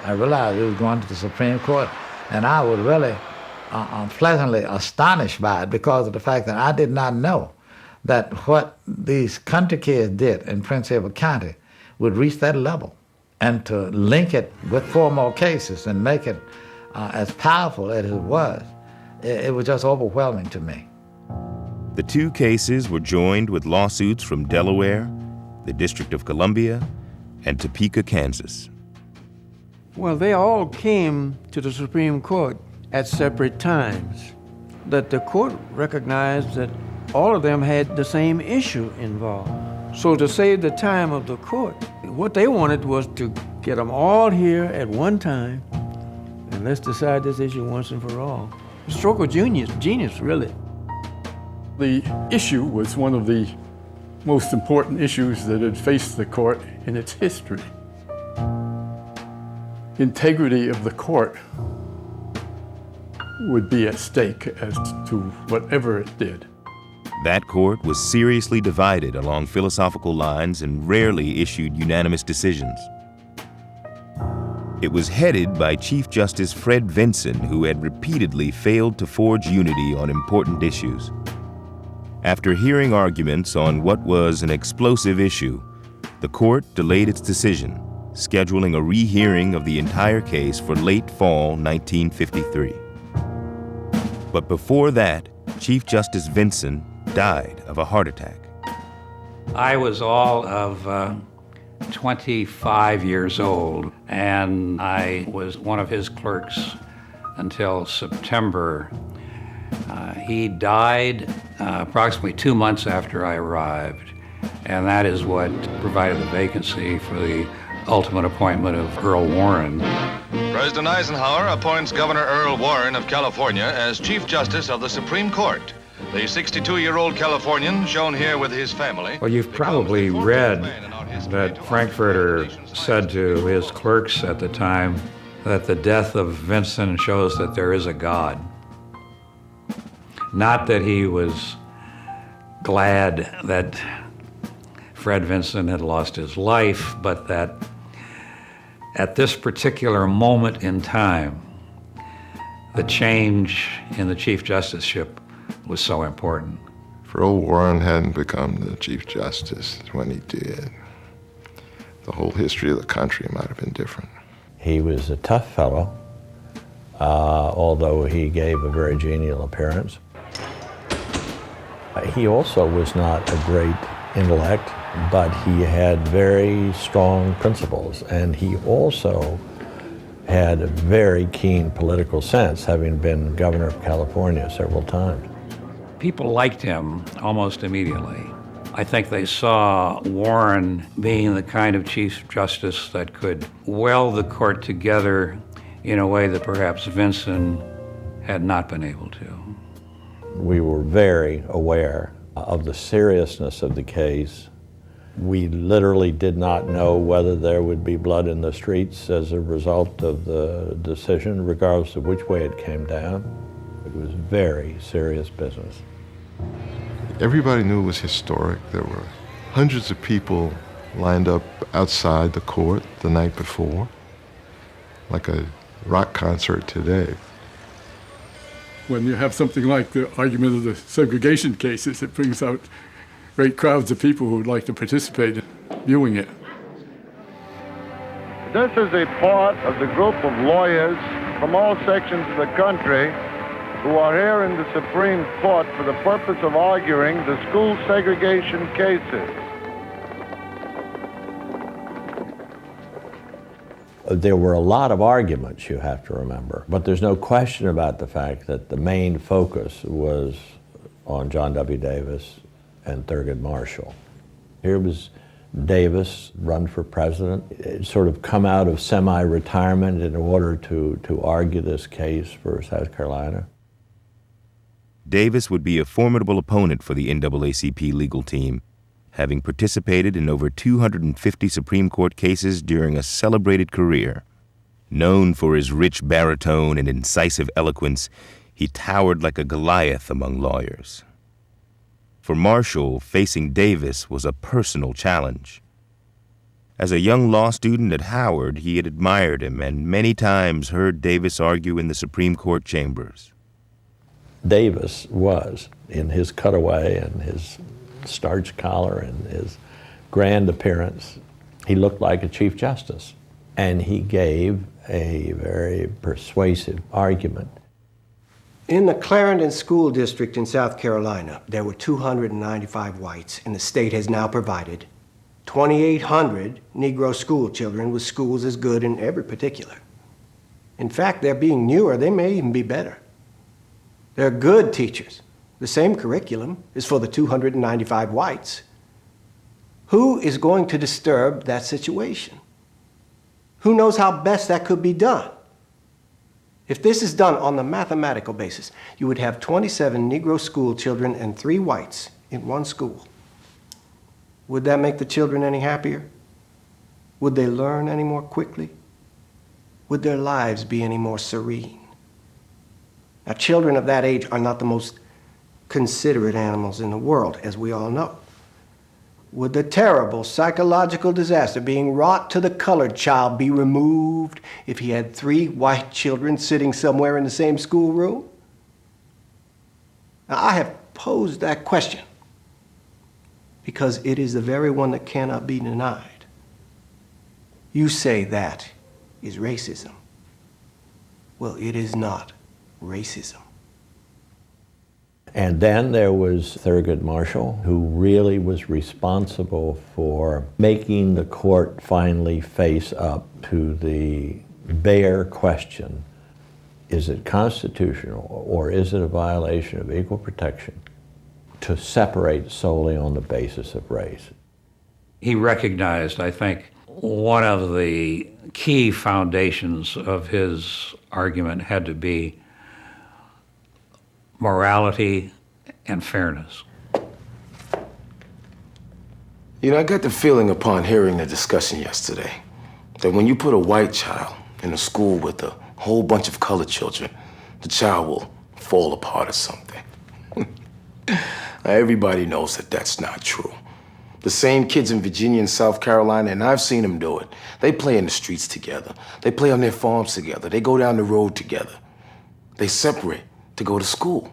I realized it was going to the Supreme Court, and I was really pleasantly astonished by it because of the fact that I did not know that what these country kids did in Prince Edward County would reach that level, and to link it with 4 more cases and make it as powerful as it was, it was just overwhelming to me. The 2 cases were joined with lawsuits from Delaware, the District of Columbia, and Topeka, Kansas. Well, they all came to the Supreme Court at separate times. That the court recognized that all of them had the same issue involved. So to save the time of the court, what they wanted was to get them all here at one time, and let's decide this issue once and for all. Stroke of genius, really. The issue was one of the most important issues that had faced the court in its history. Integrity of the court would be at stake as to whatever it did. That court was seriously divided along philosophical lines and rarely issued unanimous decisions. It was headed by Chief Justice Fred Vinson, who had repeatedly failed to forge unity on important issues. After hearing arguments on what was an explosive issue, the court delayed its decision, scheduling a rehearing of the entire case for late fall 1953. But before that, Chief Justice Vinson died of a heart attack. I was all of 25 years old, and I was one of his clerks until September. He died approximately 2 months after I arrived, and that is what provided the vacancy for the ultimate appointment of Earl Warren. President Eisenhower appoints Governor Earl Warren of California as Chief Justice of the Supreme Court. The 62-year-old Californian, shown here with his family. Well, you've probably read that Frankfurter said to his clerks at the time that the death of Vinson shows that there is a God. Not that he was glad that Fred Vinson had lost his life, but that at this particular moment in time, the change in the Chief Justiceship was so important. If Earl Warren hadn't become the Chief Justice when he did, the whole history of the country might have been different. He was a tough fellow, although he gave a very genial appearance. He also was not a great intellect, but he had very strong principles, and he also had a very keen political sense, having been governor of California several times. People liked him almost immediately. I think they saw Warren being the kind of Chief Justice that could weld the court together in a way that perhaps Vinson had not been able to. We were very aware of the seriousness of the case We literally did not know whether there would be blood in the streets as a result of the decision, regardless of which way it came down. It was very serious business. Everybody knew it was historic. There were hundreds of people lined up outside the court the night before, like a rock concert today. When you have something like the argument of the segregation cases, it brings out great crowds of people who would like to participate in viewing it. This is a part of the group of lawyers from all sections of the country who are here in the Supreme Court for the purpose of arguing the school segregation cases. There were a lot of arguments, you have to remember, but there's no question about the fact that the main focus was on John W. Davis and Thurgood Marshall. Here was Davis run for president, sort of come out of semi-retirement in order to argue this case for South Carolina. Davis would be a formidable opponent for the NAACP legal team, having participated in over 250 Supreme Court cases during a celebrated career. Known for his rich baritone and incisive eloquence, he towered like a Goliath among lawyers. For Marshall, facing Davis was a personal challenge. As a young law student at Howard, he had admired him and many times heard Davis argue in the Supreme Court chambers. Davis was, in his cutaway and his starched collar and his grand appearance, he looked like a Chief Justice. And he gave a very persuasive argument. In the Clarendon School District in South Carolina, there were 295 whites, and the state has now provided 2,800 Negro school children with schools as good in every particular. In fact, they're being newer. They may even be better. They're good teachers. The same curriculum is for the 295 whites. Who is going to disturb that situation? Who knows how best that could be done? If this is done on the mathematical basis, you would have 27 Negro school children and 3 whites in one school. Would that make the children any happier? Would they learn any more quickly? Would their lives be any more serene? Now, children of that age are not the most considerate animals in the world, as we all know. Would the terrible psychological disaster being wrought to the colored child be removed if he had 3 white children sitting somewhere in the same schoolroom? Now, I have posed that question because it is the very one that cannot be denied. You say that is racism. Well, it is not racism. And then there was Thurgood Marshall, who really was responsible for making the court finally face up to the bare question, is it constitutional or is it a violation of equal protection to separate solely on the basis of race? He recognized, I think, one of the key foundations of his argument had to be morality and fairness. You know, I got the feeling upon hearing the discussion yesterday that when you put a white child in a school with a whole bunch of colored children, the child will fall apart or something. Now, everybody knows that that's not true. The same kids in Virginia and South Carolina, and I've seen them do it, they play in the streets together. They play on their farms together. They go down the road together. They separate to go to school.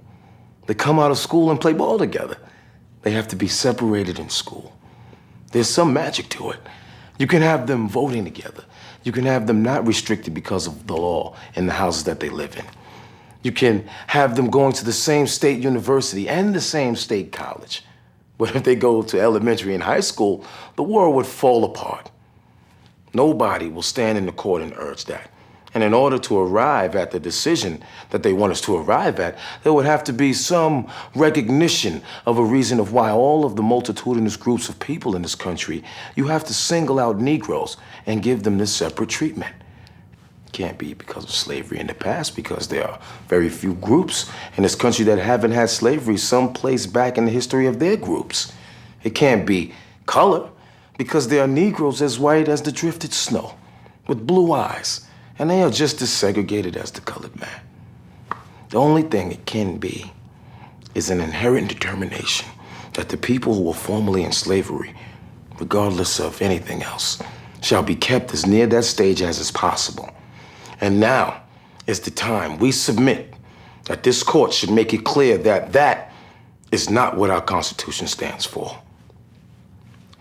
They come out of school and play ball together. They have to be separated in school. There's some magic to it. You can have them voting together. You can have them not restricted because of the law in the houses that they live in. You can have them going to the same state university and the same state college. But if they go to elementary and high school, the world would fall apart. Nobody will stand in the court and urge that. And in order to arrive at the decision that they want us to arrive at, there would have to be some recognition of a reason of why all of the multitudinous groups of people in this country, you have to single out Negroes and give them this separate treatment. It can't be because of slavery in the past, because there are very few groups in this country that haven't had slavery someplace back in the history of their groups. It can't be color, because there are Negroes as white as the drifted snow, with blue eyes, and they are just as segregated as the colored man. The only thing it can be is an inherent determination that the people who were formerly in slavery, regardless of anything else, shall be kept as near that stage as is possible. And now is the time we submit that this court should make it clear that that is not what our Constitution stands for.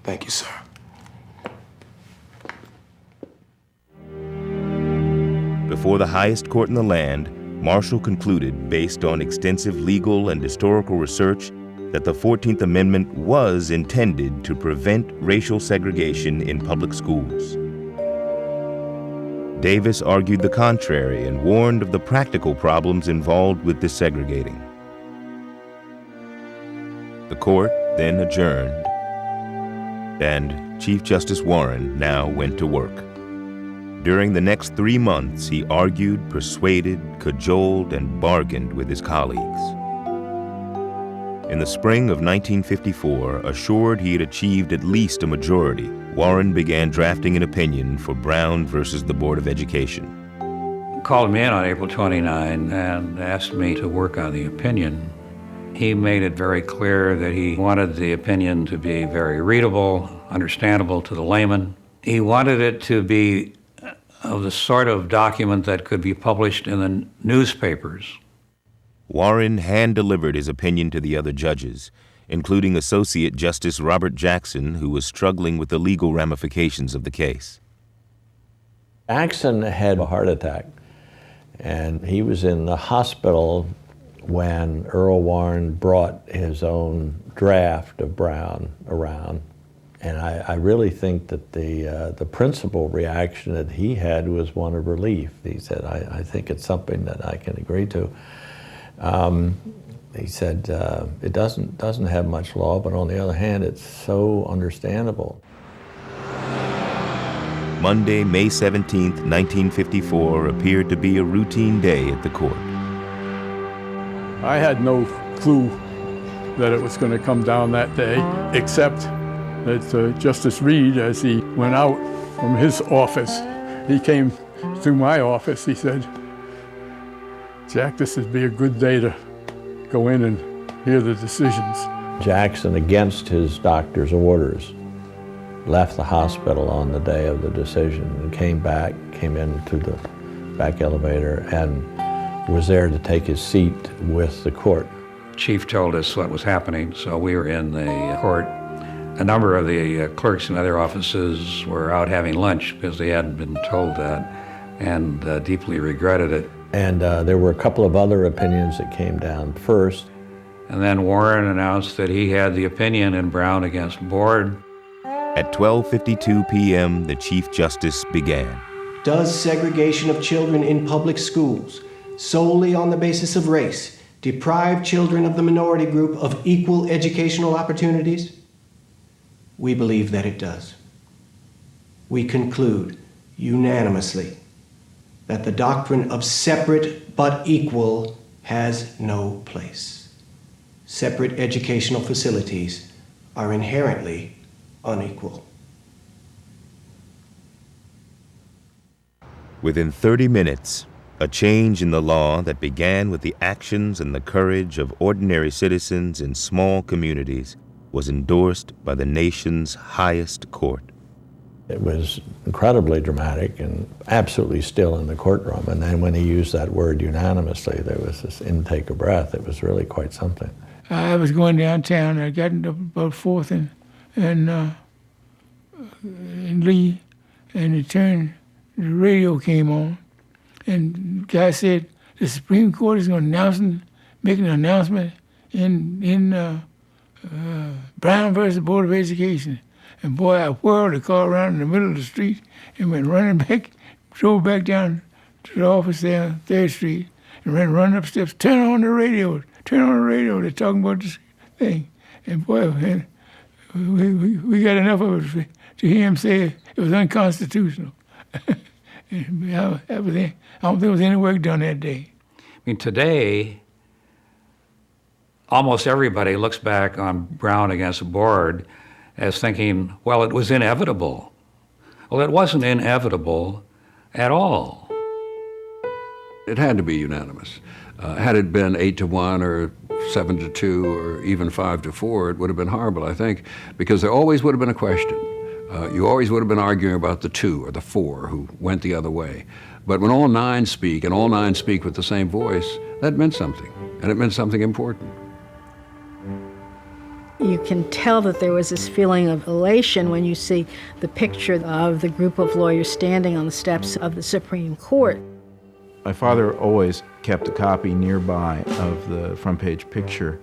Thank you, sir. Before the highest court in the land, Marshall concluded, based on extensive legal and historical research, that the 14th Amendment was intended to prevent racial segregation in public schools. Davis argued the contrary and warned of the practical problems involved with desegregating. The court then adjourned, and Chief Justice Warren now went to work. During the next 3 months, he argued, persuaded, cajoled, and bargained with his colleagues. In the spring of 1954, assured he had achieved at least a majority, Warren began drafting an opinion for Brown versus the Board of Education. Called me in on April 29 and asked me to work on the opinion. He made it very clear that he wanted the opinion to be very readable, understandable to the layman. He wanted it to be of the sort of document that could be published in the newspapers. Warren hand-delivered his opinion to the other judges, including Associate Justice Robert Jackson, who was struggling with the legal ramifications of the case. Jackson had a heart attack, and he was in the hospital when Earl Warren brought his own draft of Brown around. And I really think that the principal reaction that he had was one of relief. He said, I think it's something that I can agree to. He said, it doesn't have much law, but on the other hand, it's so understandable. Monday, May 17, 1954, appeared to be a routine day at the court. I had no clue that it was going to come down that day, except that Justice Reed, as he went out from his office, he came to my office. He said, Jack, this would be a good day to go in and hear the decisions. Jackson, against his doctor's orders, left the hospital on the day of the decision and came into the back elevator and was there to take his seat with the court. Chief told us what was happening, so we were in the court. A number of the clerks in other offices were out having lunch because they hadn't been told that and deeply regretted it. And there were a couple of other opinions that came down first. And then Warren announced that he had the opinion in Brown against Board. At 12:52 p.m., the Chief Justice began. Does segregation of children in public schools solely on the basis of race deprive children of the minority group of equal educational opportunities? We believe that it does. We conclude unanimously that the doctrine of separate but equal has no place. Separate educational facilities are inherently unequal. Within 30 minutes, a change in the law that began with the actions and the courage of ordinary citizens in small communities was endorsed by the nation's highest court. It was incredibly dramatic and absolutely still in the courtroom. And then when he used that word unanimously, there was this intake of breath. It was really quite something. I was going downtown. I got into about 4th and Lee, and the radio came on, and the guy said the Supreme Court is going to make an announcement in Brown versus the Board of Education. And boy, I whirled the car around in the middle of the street and went running back, drove back down to the office there on 3rd Street, and ran running up steps, turn on the radio, they're talking about this thing. And boy, man, we got enough of it to hear him say it was unconstitutional. And I don't think there was any work done that day. I mean, today, almost everybody looks back on Brown against Board as thinking, well, it was inevitable. Well, it wasn't inevitable at all. It had to be unanimous. Had it been 8-1 or 7-2 or even 5-4, it would have been horrible, I think, because there always would have been a question. You always would have been arguing about the 2 or the 4 who went the other way. But when all 9 speak, and all 9 speak with the same voice, that meant something, and it meant something important. You can tell that there was this feeling of elation when you see the picture of the group of lawyers standing on the steps of the Supreme Court. My father always kept a copy nearby of the front page picture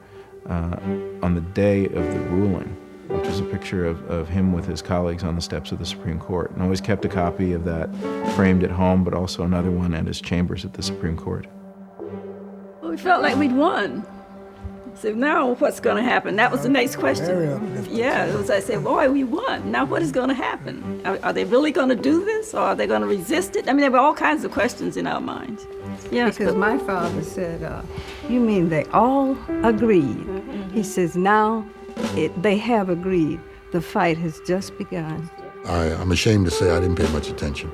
on the day of the ruling, which is a picture of him with his colleagues on the steps of the Supreme Court, and always kept a copy of that framed at home, but also another one at his chambers at the Supreme Court. Well, we felt like we'd won. So now what's going to happen? That was the next question. Yeah, it was, I said, boy, we won. Now what is going to happen? Are they really going to do this, or are they going to resist it? I mean, there were all kinds of questions in our minds. Yes, because my father said, you mean they all agreed? He says, now they have agreed. The fight has just begun. I'm ashamed to say I didn't pay much attention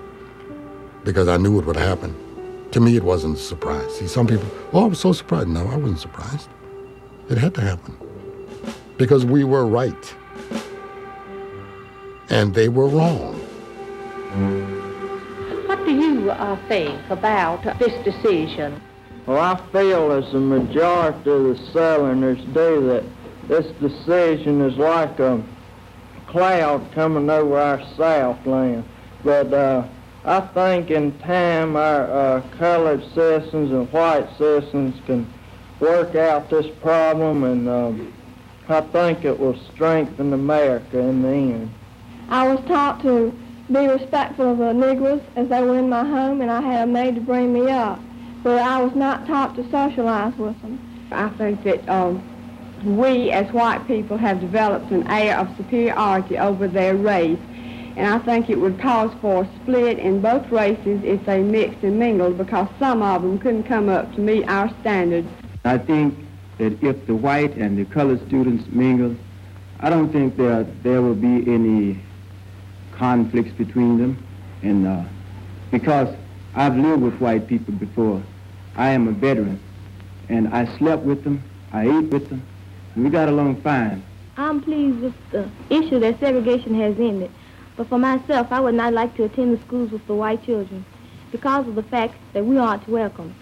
because I knew what would happen. To me, it wasn't a surprise. See, some people, I was so surprised. No, I wasn't surprised. It had to happen because we were right and they were wrong. What do you think about this decision? Well, I feel as the majority of the Southerners do that this decision is like a cloud coming over our Southland. But I think in time our colored citizens and white citizens can work out this problem, and I think it will strengthen America in the end. I was taught to be respectful of the Negroes as they were in my home, and I had a maid to bring me up, but I was not taught to socialize with them. I think that we as white people have developed an air of superiority over their race, and I think it would cause for a split in both races if they mixed and mingled, because some of them couldn't come up to meet our standards. I think that if the white and the colored students mingle, I don't think there will be any conflicts between them. And because I've lived with white people before, I am a veteran, and I slept with them, I ate with them, and we got along fine. I'm pleased with the issue that segregation has ended, but for myself, I would not like to attend the schools with the white children because of the fact that we aren't welcome.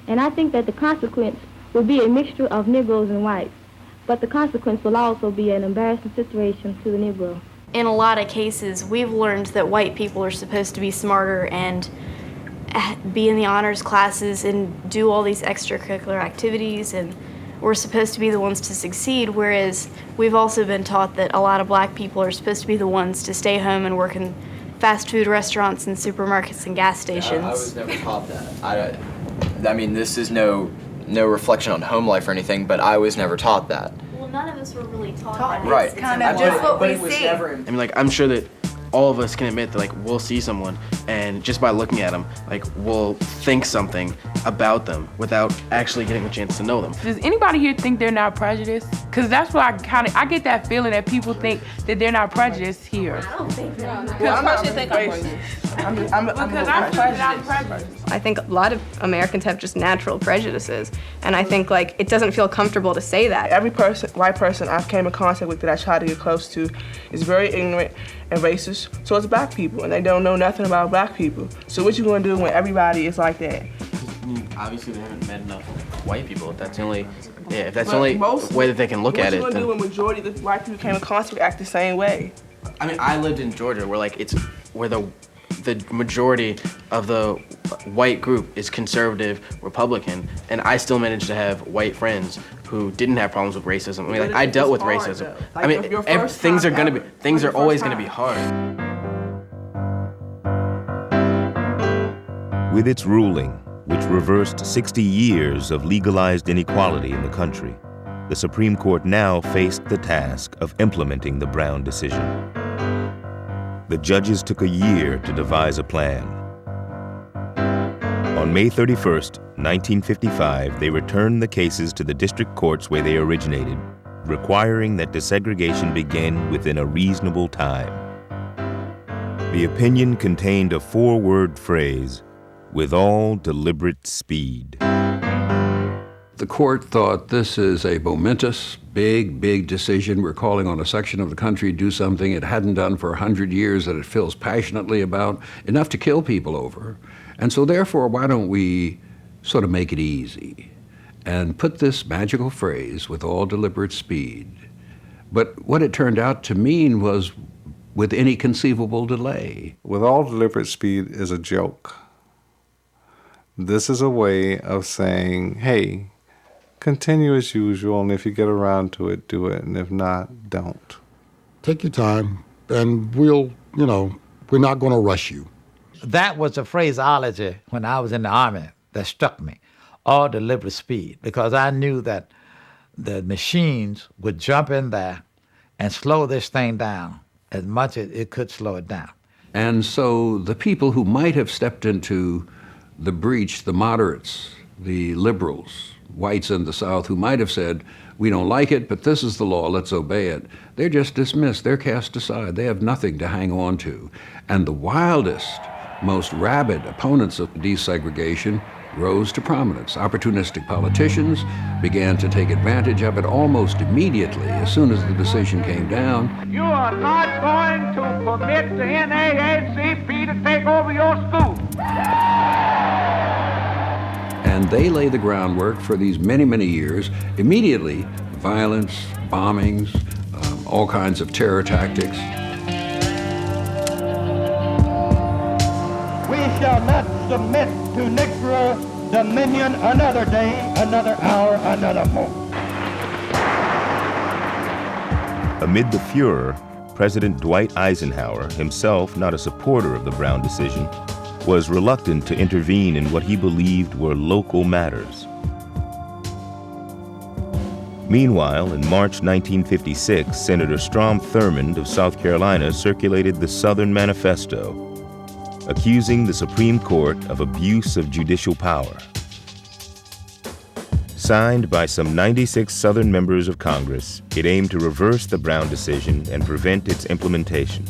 And I think that the consequence will be a mixture of Negroes and whites, but the consequence will also be an embarrassing situation to the Negro. In a lot of cases, we've learned that white people are supposed to be smarter and be in the honors classes and do all these extracurricular activities, and we're supposed to be the ones to succeed, whereas we've also been taught that a lot of black people are supposed to be the ones to stay home and work in fast food restaurants and supermarkets and gas stations. I was never taught that. I mean, this is no reflection on home life or anything, but I was never taught that. Well, none of us were really taught that. Right. It's kind of just what we see. I mean, like, I'm sure that all of us can admit that, like, we'll see someone, and just by looking at them, like, we'll think something about them without actually getting a chance to know them. Does anybody here think they're not prejudiced? Because that's what I get that feeling that people think that they're not prejudiced here. I don't think that. Well, I'm not think I'm prejudiced. I think a lot of Americans have just natural prejudices, and I think, like, it doesn't feel comfortable to say that. Every white person I've came in contact with that I try to get close to is very ignorant and racist towards black people, and they don't know nothing about black people. So what you gonna do when everybody is like that? Obviously, they haven't met enough white people. If that's the only way that they can look at it. What you gonna do when majority of the white people came in contact act the same way? I mean, I lived in Georgia, where the majority of the white group is conservative Republican, and I still managed to have white friends who didn't have problems with racism. I mean, like, I dealt with racism. I mean, things are always gonna be hard. With its ruling, which reversed 60 years of legalized inequality in the country, the Supreme Court now faced the task of implementing the Brown decision. The judges took a year to devise a plan. On May 31st, 1955, they returned the cases to the district courts where they originated, requiring that desegregation begin within a reasonable time. The opinion contained a 4-word phrase, "with all deliberate speed." The court thought this is a momentous, big decision. We're calling on a section of the country to do something it hadn't done for 100 years that it feels passionately about, enough to kill people over. And so therefore, why don't we sort of make it easy and put this magical phrase, "with all deliberate speed." But what it turned out to mean was with any conceivable delay. With all deliberate speed is a joke. This is a way of saying, hey, continue as usual, and if you get around to it, do it, and if not, don't. Take your time, and we're not going to rush you. That was a phraseology when I was in the Army that struck me, all deliberate speed, because I knew that the machines would jump in there and slow this thing down as much as it could slow it down. And so the people who might have stepped into the breach, the moderates, the liberals, whites in the South, who might have said, "We don't like it, but this is the law, let's obey it," they're just dismissed, they're cast aside, they have nothing to hang on to. And the wildest, most rabid opponents of desegregation rose to prominence. Opportunistic politicians began to take advantage of it almost immediately as soon as the decision came down. You are not going to permit the NAACP to take over your school. And they lay the groundwork for these many years. Immediately, violence, bombings, all kinds of terror tactics. We shall not submit to Negro dominion another day, another hour, another moment. Amid the furor, President Dwight Eisenhower, himself not a supporter of the Brown decision, was reluctant to intervene in what he believed were local matters. Meanwhile, in March 1956, Senator Strom Thurmond of South Carolina circulated the Southern Manifesto, accusing the Supreme Court of abuse of judicial power. Signed by some 96 Southern members of Congress, it aimed to reverse the Brown decision and prevent its implementation.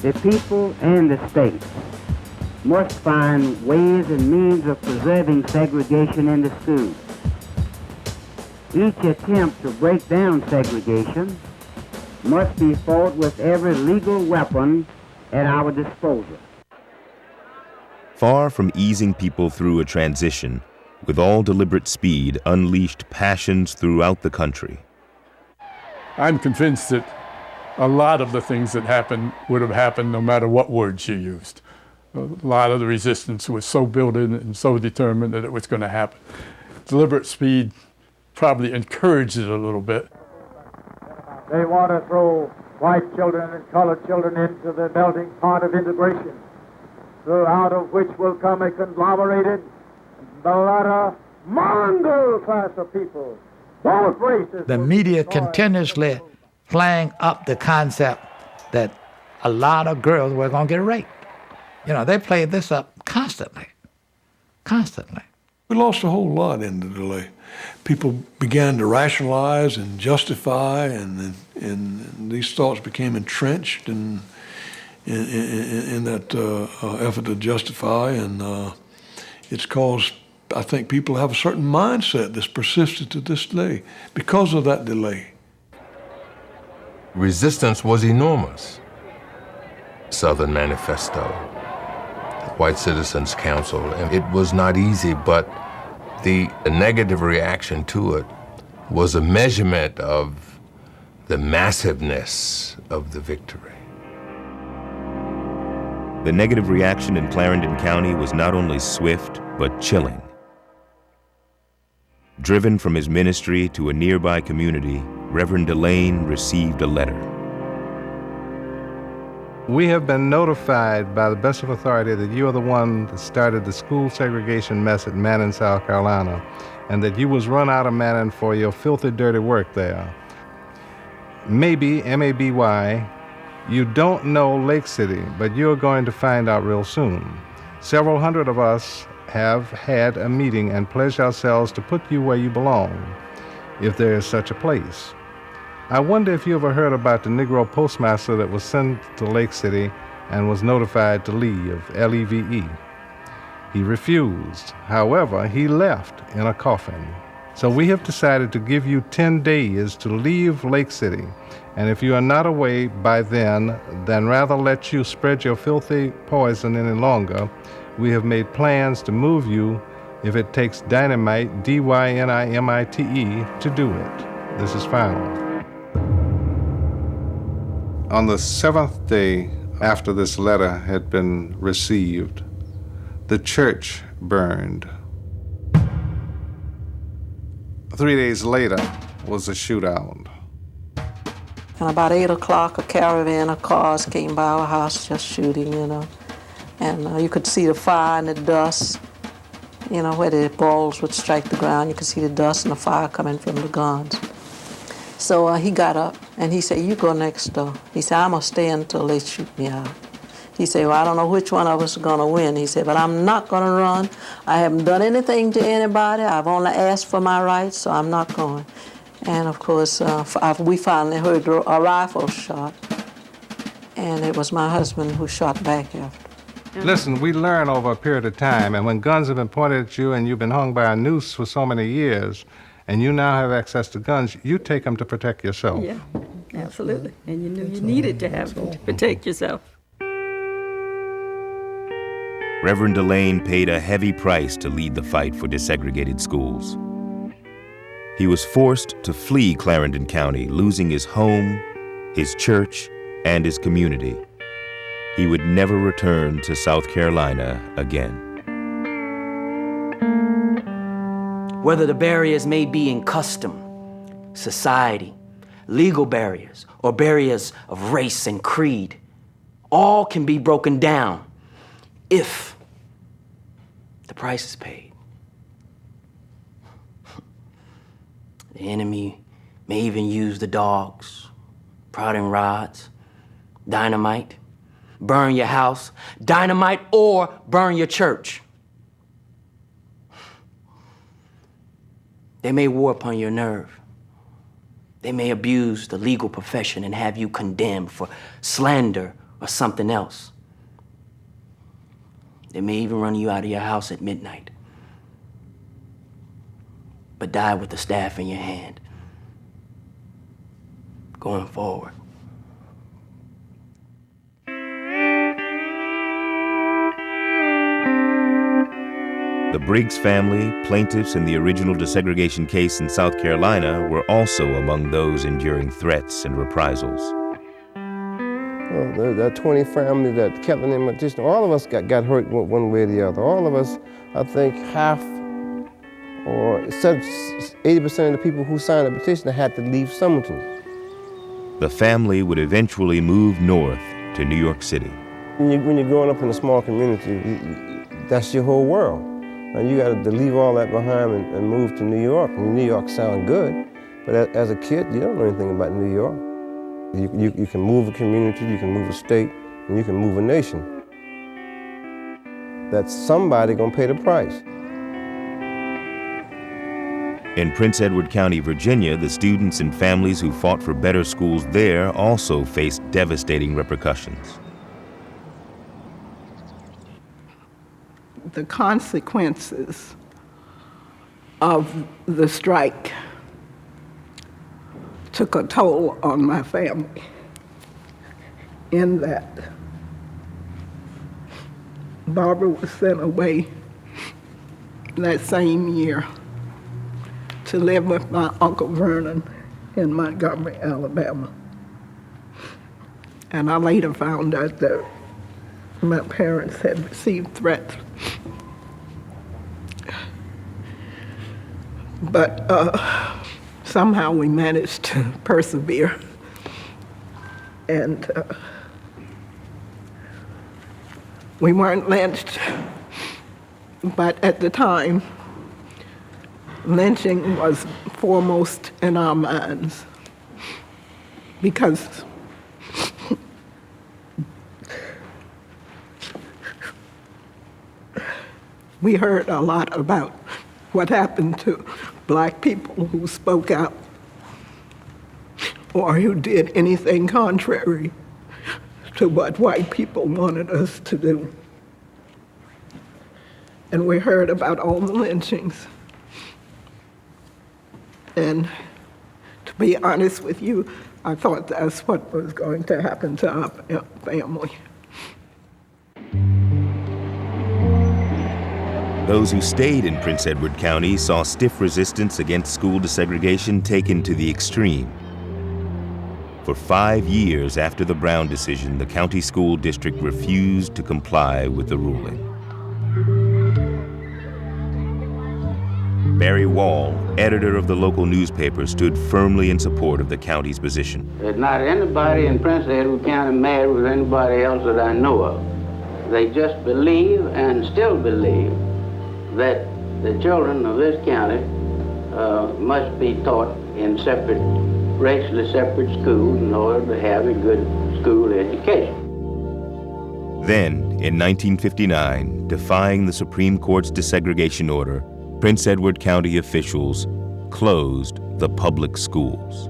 The people and the state must find ways and means of preserving segregation in the schools. Each attempt to break down segregation must be fought with every legal weapon at our disposal. Far from easing people through a transition, with all deliberate speed unleashed passions throughout the country. I'm convinced that a lot of the things that happened would have happened no matter what words you used. A lot of the resistance was so built in and so determined that it was going to happen. Deliberate speed probably encouraged it a little bit. They want to throw white children and colored children into the melting pot of integration, out of which will come a conglomerated, mongrel class of people, both races. The media continuously playing up the concept that a lot of girls were going to get raped. You know, they played this up constantly. We lost a whole lot in the delay. People began to rationalize and justify, and these thoughts became entrenched in that effort to justify, and it's caused, I think, people have a certain mindset that's persisted to this day because of that delay. Resistance was enormous. Southern Manifesto, White Citizens Council, and it was not easy, but the negative reaction to it was a measurement of the massiveness of the victory. The negative reaction in Clarendon County was not only swift, but chilling. Driven from his ministry to a nearby community, Reverend Delane received a letter. We have been notified by the best of authority that you are the one that started the school segregation mess at Manning, South Carolina, and that you was run out of Manning for your filthy, dirty work there. Maybe, M-A-B-Y, you don't know Lake City, but you're going to find out real soon. Several hundred of us have had a meeting and pledged ourselves to put you where you belong. if there is such a place. I wonder if you ever heard about the Negro postmaster that was sent to Lake City and was notified to leave, Leve. He refused. However, he left in a coffin. So we have decided to give you 10 days to leave Lake City. And if you are not away by then rather let you spread your filthy poison any longer, we have made plans to move you if it takes dynamite, D-Y-N-I-M-I-T-E, to do it. This is final. On the 7th day after this letter had been received, the church burned. 3 days later was a shootout. And about 8 o'clock, a caravan of cars came by our house just shooting, And you could see the fire and the dust, where the balls would strike the ground. You could see the dust and the fire coming from the guns. So he got up and he said, "You go next door." He said, "I'm going to stay until they shoot me out." He said, "Well, I don't know which one of us is going to win." He said, "But I'm not going to run. I haven't done anything to anybody. I've only asked for my rights, so I'm not going." And of course, we finally heard a rifle shot, and it was my husband who shot back after. Listen, we learn over a period of time, and when guns have been pointed at you and you've been hung by a noose for so many years, and you now have access to guns, you take them to protect yourself. Yeah, absolutely. And you knew you needed to have them to protect yourself. Reverend Delane paid a heavy price to lead the fight for desegregated schools. He was forced to flee Clarendon County, losing his home, his church, and his community. He would never return to South Carolina again. Whether the barriers may be in custom, society, legal barriers, or barriers of race and creed, all can be broken down if the price is paid. The enemy may even use the dogs, prodding rods, dynamite, burn your house, dynamite, or burn your church. They may war upon your nerve. They may abuse the legal profession and have you condemned for slander or something else. They may even run you out of your house at midnight, but die with the staff in your hand, going forward. The Briggs family, plaintiffs in the original desegregation case in South Carolina, were also among those enduring threats and reprisals. Well, there are 20 families that kept in the petition. All of us got hurt one way or the other. All of us, I think, half or 80% of the people who signed the petition had to leave Summerton. The family would eventually move north to New York City. When you're growing up in a small community, that's your whole world. And you got to leave all that behind and move to New York. I mean, New York sounds good, but as a kid, you don't know anything about New York. You can move a community, you can move a state, and you can move a nation. That's somebody gonna pay the price. In Prince Edward County, Virginia, the students and families who fought for better schools there also faced devastating repercussions. The consequences of the strike took a toll on my family in that Barbara was sent away that same year to live with my Uncle Vernon in Montgomery, Alabama. And I later found out that my parents had received threats. But somehow we managed to persevere. And we weren't lynched, but at the time, lynching was foremost in our minds because we heard a lot about what happened to black people who spoke out or who did anything contrary to what white people wanted us to do. And we heard about all the lynchings. And to be honest with you, I thought that's what was going to happen to our family. Those who stayed in Prince Edward County saw stiff resistance against school desegregation taken to the extreme. For 5 years after the Brown decision, the county school district refused to comply with the ruling. Barry Wall, editor of the local newspaper, stood firmly in support of the county's position. There's not anybody in Prince Edward County mad with anybody else that I know of. They just believe and still believe that the children of this county must be taught in racially separate schools in order to have a good school education. Then, in 1959, defying the Supreme Court's desegregation order, Prince Edward County officials closed the public schools.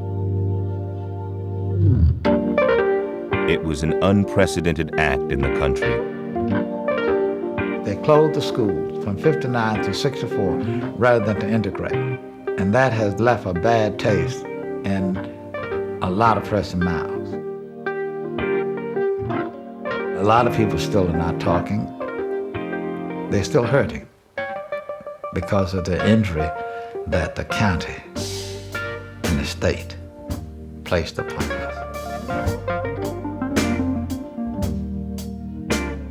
It was an unprecedented act in the country. They closed the schools from 59 to 64 rather than to integrate. And that has left a bad taste in a lot of pressing mouths. A lot of people still are not talking. They're still hurting because of the injury that the county and the state placed upon us.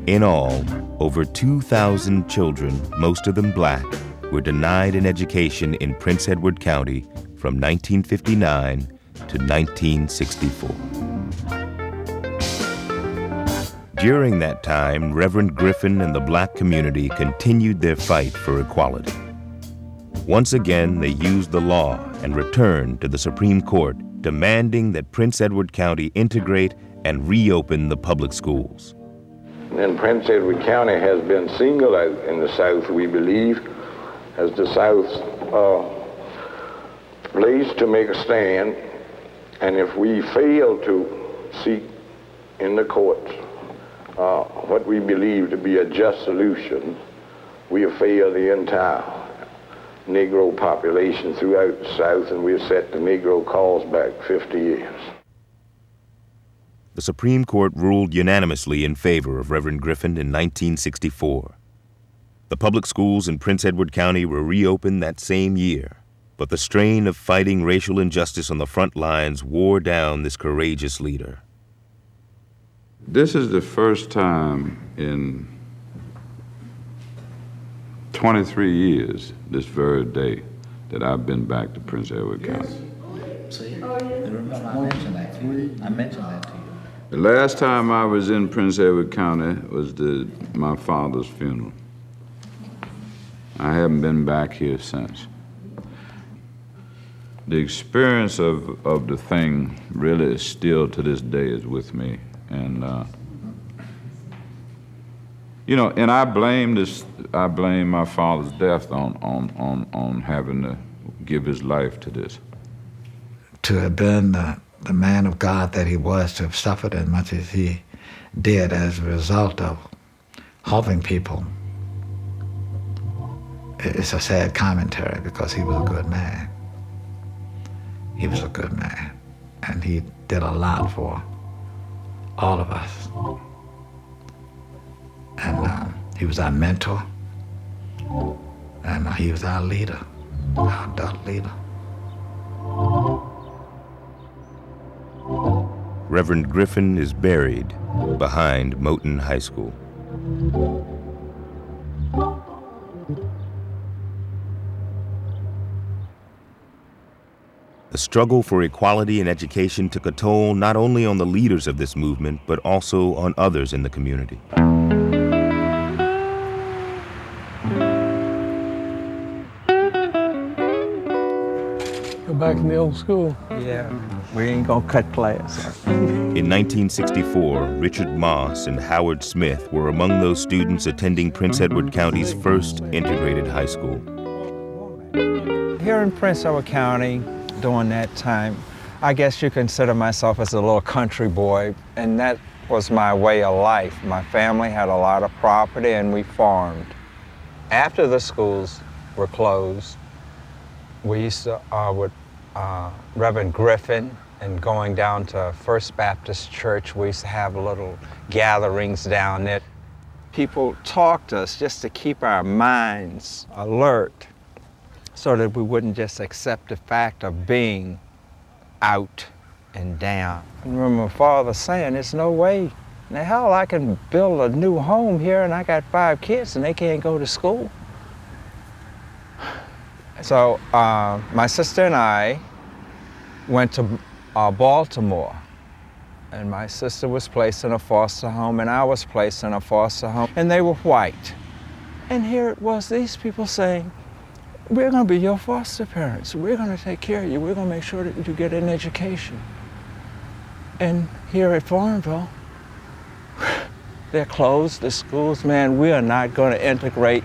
In all, over 2,000 children, most of them black, were denied an education in Prince Edward County from 1959 to 1964. During that time, Reverend Griffin and the black community continued their fight for equality. Once again, they used the law and returned to the Supreme Court, demanding that Prince Edward County integrate and reopen the public schools. And Prince Edward County has been singled out in the South, we believe, as the South's place to make a stand. And if we fail to seek in the courts what we believe to be a just solution, we have failed the entire Negro population throughout the South, and we have set the Negro cause back 50 years. The Supreme Court ruled unanimously in favor of Reverend Griffin in 1964. The public schools in Prince Edward County were reopened that same year, but the strain of fighting racial injustice on the front lines wore down this courageous leader. This is the first time in 23 years, this very day, that I've been back to Prince Edward County. See, remember I mentioned that to you. The last time I was in Prince Edward County was my father's funeral. I haven't been back here since. The experience of the thing really is still to this day is with me. And, and I blame my father's death on having to give his life to this. To have been the man of God that he was, to have suffered as much as he did as a result of helping people, it's a sad commentary because he was a good man. He was a good man, and he did a lot for all of us. And he was our mentor, and he was our leader, our adult leader. Reverend Griffin is buried behind Morton High School. The struggle for equality in education took a toll not only on the leaders of this movement, but also on others in the community. Go back in the old school. Yeah, we ain't gonna cut class. In 1964, Richard Moss and Howard Smith were among those students attending Prince Edward County's first integrated high school. here in Prince Edward County during that time, I guess you consider myself as a little country boy, and that was my way of life. My family had a lot of property and we farmed. After the schools were closed, we used to, with Reverend Griffin and going down to First Baptist Church, we used to have little gatherings down there. People talked to us just to keep our minds alert so that we wouldn't just accept the fact of being out and down. I remember my father saying, there's no way in the hell I can build a new home here and I got 5 kids and they can't go to school. So my sister and I went to Baltimore, and my sister was placed in a foster home and I was placed in a foster home, and they were white. And here it was, these people saying, we're going to be your foster parents. We're going to take care of you. We're going to make sure that you get an education. And here at Farmville, they're closed, the schools. Man, we are not going to integrate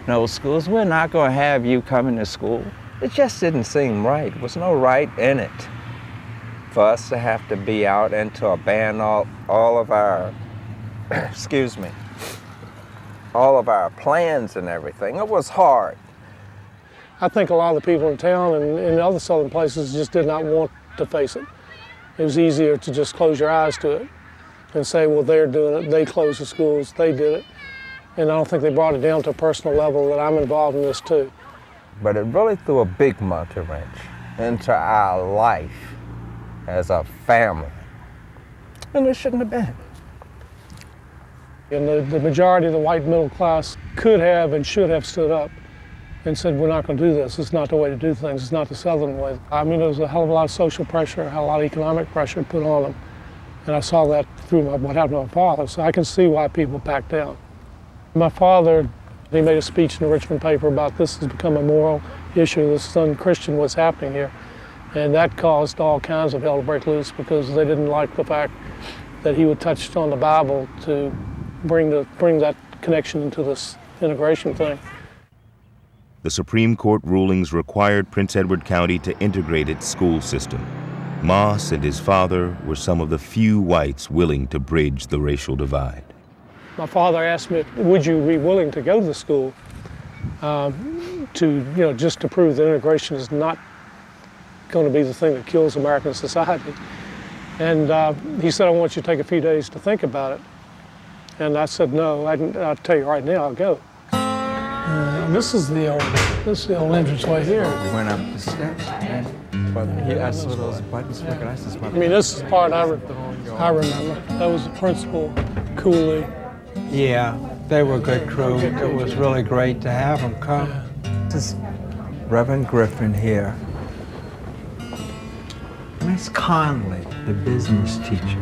those schools. We're not going to have you coming to school. It just didn't seem right. There was no right in it for us to have to be out and to abandon all of our, excuse me, all of our plans and everything. It was hard. I think a lot of the people in town and in other southern places just did not want to face it. It was easier to just close your eyes to it and say, well, they're doing it, they closed the schools, they did it. And I don't think they brought it down to a personal level that I'm involved in this too. But it really threw a big monkey wrench into our life as a family. And it shouldn't have been. And the majority of the white middle class could have and should have stood up and said, we're not going to do this. It's not the way to do things. It's not the Southern way. I mean, there was a hell of a lot of social pressure, a lot of economic pressure put on them. And I saw that through what happened to my father. So I can see why people backed down. My father, he made a speech in the Richmond paper about this has become a moral issue. This is unchristian what's happening here. And that caused all kinds of hell to break loose because they didn't like the fact that he would touch on the Bible to bring that connection into this integration thing. The Supreme Court rulings required Prince Edward County to integrate its school system. Moss and his father were some of the few whites willing to bridge the racial divide. My father asked me, would you be willing to go to the school just to prove that integration is not going to be the thing that kills American society. And he said, I want you to take a few days to think about it. And I said, no, I'll tell you right now, I'll go. This is the old entrance way here. We went up the steps, and I saw those buttons. I mean, this is the part I remember. That was the principal, Cooley. Yeah, they were a good crew. It was really great to have them come. This is Reverend Griffin here. Miss Conley, the business teacher.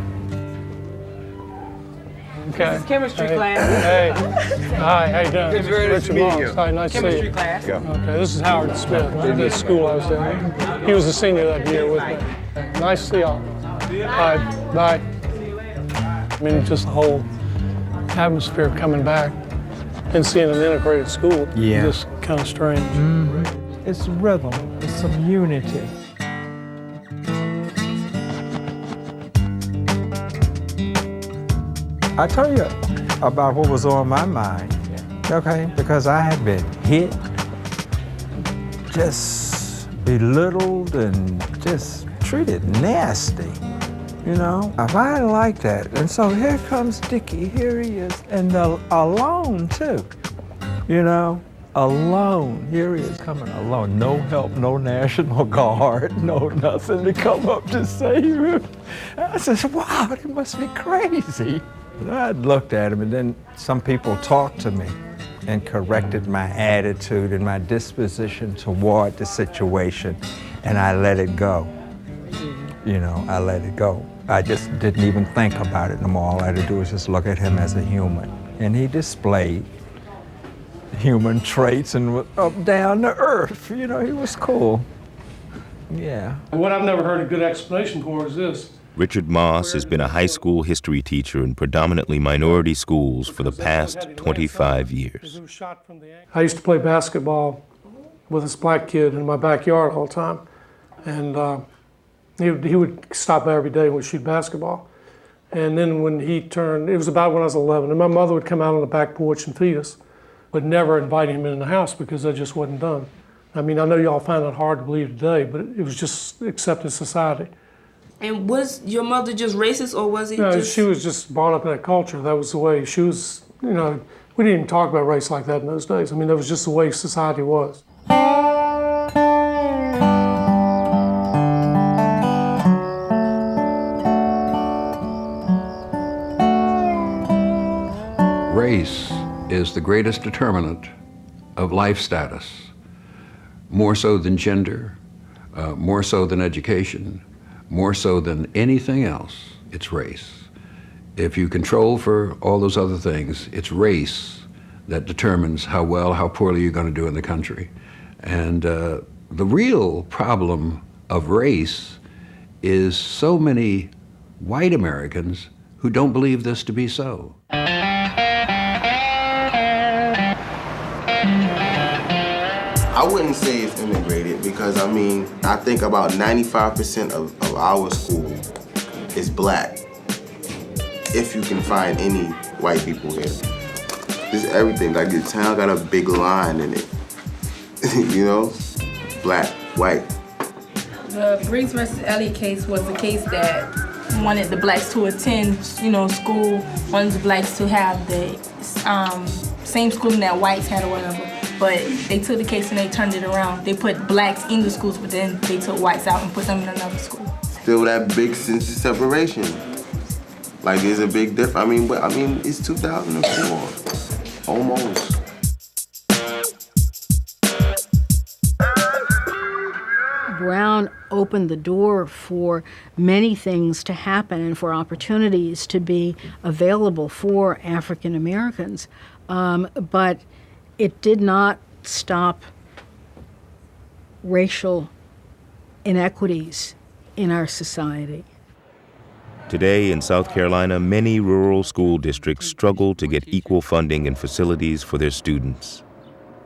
Okay. This is chemistry class. Hey. Hi, how you doing? It's very nice to meet you. Hi, nice to see you. Chemistry class. Okay, this is Howard Smith, the school I was in. He was a senior that year with me. Nice to see y'all. All right, bye. I mean, just the whole atmosphere coming back and seeing an integrated school. Yeah. Just kind of strange. Mm-hmm. It's rhythm, it's some unity. I tell you about what was on my mind, okay? Because I had been hit, just belittled, and just treated nasty, you know? I didn't like that. And so here comes Dickie, here he is, and alone too, you know? Alone, here he is coming alone. No help, no National Guard, no nothing to come up to save him. I said, wow, they must be crazy. I looked at him, and then some people talked to me and corrected my attitude and my disposition toward the situation, and I let it go. You know, I let it go. I just didn't even think about it no more. All I had to do was just look at him as a human. And he displayed human traits and was up, down to earth. You know, he was cool. Yeah. What I've never heard a good explanation for is this. Richard Moss has been a high school history teacher in predominantly minority schools for the past 25 years. I used to play basketball with this black kid in my backyard all the time. And he would stop by every day and we'd shoot basketball. And then when he turned, it was about when I was 11, and my mother would come out on the back porch and feed us, but never invite him in the house because that just wasn't done. I mean, I know y'all find that hard to believe today, but it was just accepted society. And was your mother just racist, or was it just... She was just brought up in that culture. That was the way she was, you know, we didn't even talk about race like that in those days. I mean, that was just the way society was. Race is the greatest determinant of life status, more so than gender, more so than education, more so than anything else. It's race. If you control for all those other things, it's race that determines how well, how poorly you're going to do in the country. And the real problem of race is so many white Americans who don't believe this to be so. I wouldn't say it's integrated because, I mean, I think about 95% of our school is black, if you can find any white people here. Just everything, like the town got a big line in it, you know? Black, white. The Briggs versus Elliott case was the case that wanted the blacks to attend, you know, school, wanted the blacks to have the same schooling that whites had or whatever. But they took the case and they turned it around. They put blacks in the schools, but then they took whites out and put them in another school. Still that big sense of separation. Like there's a big difference. I mean, it's 2004, almost. Brown opened the door for many things to happen and for opportunities to be available for African Americans. But it did not stop racial inequities in our society. Today in South Carolina, many rural school districts struggle to get equal funding and facilities for their students.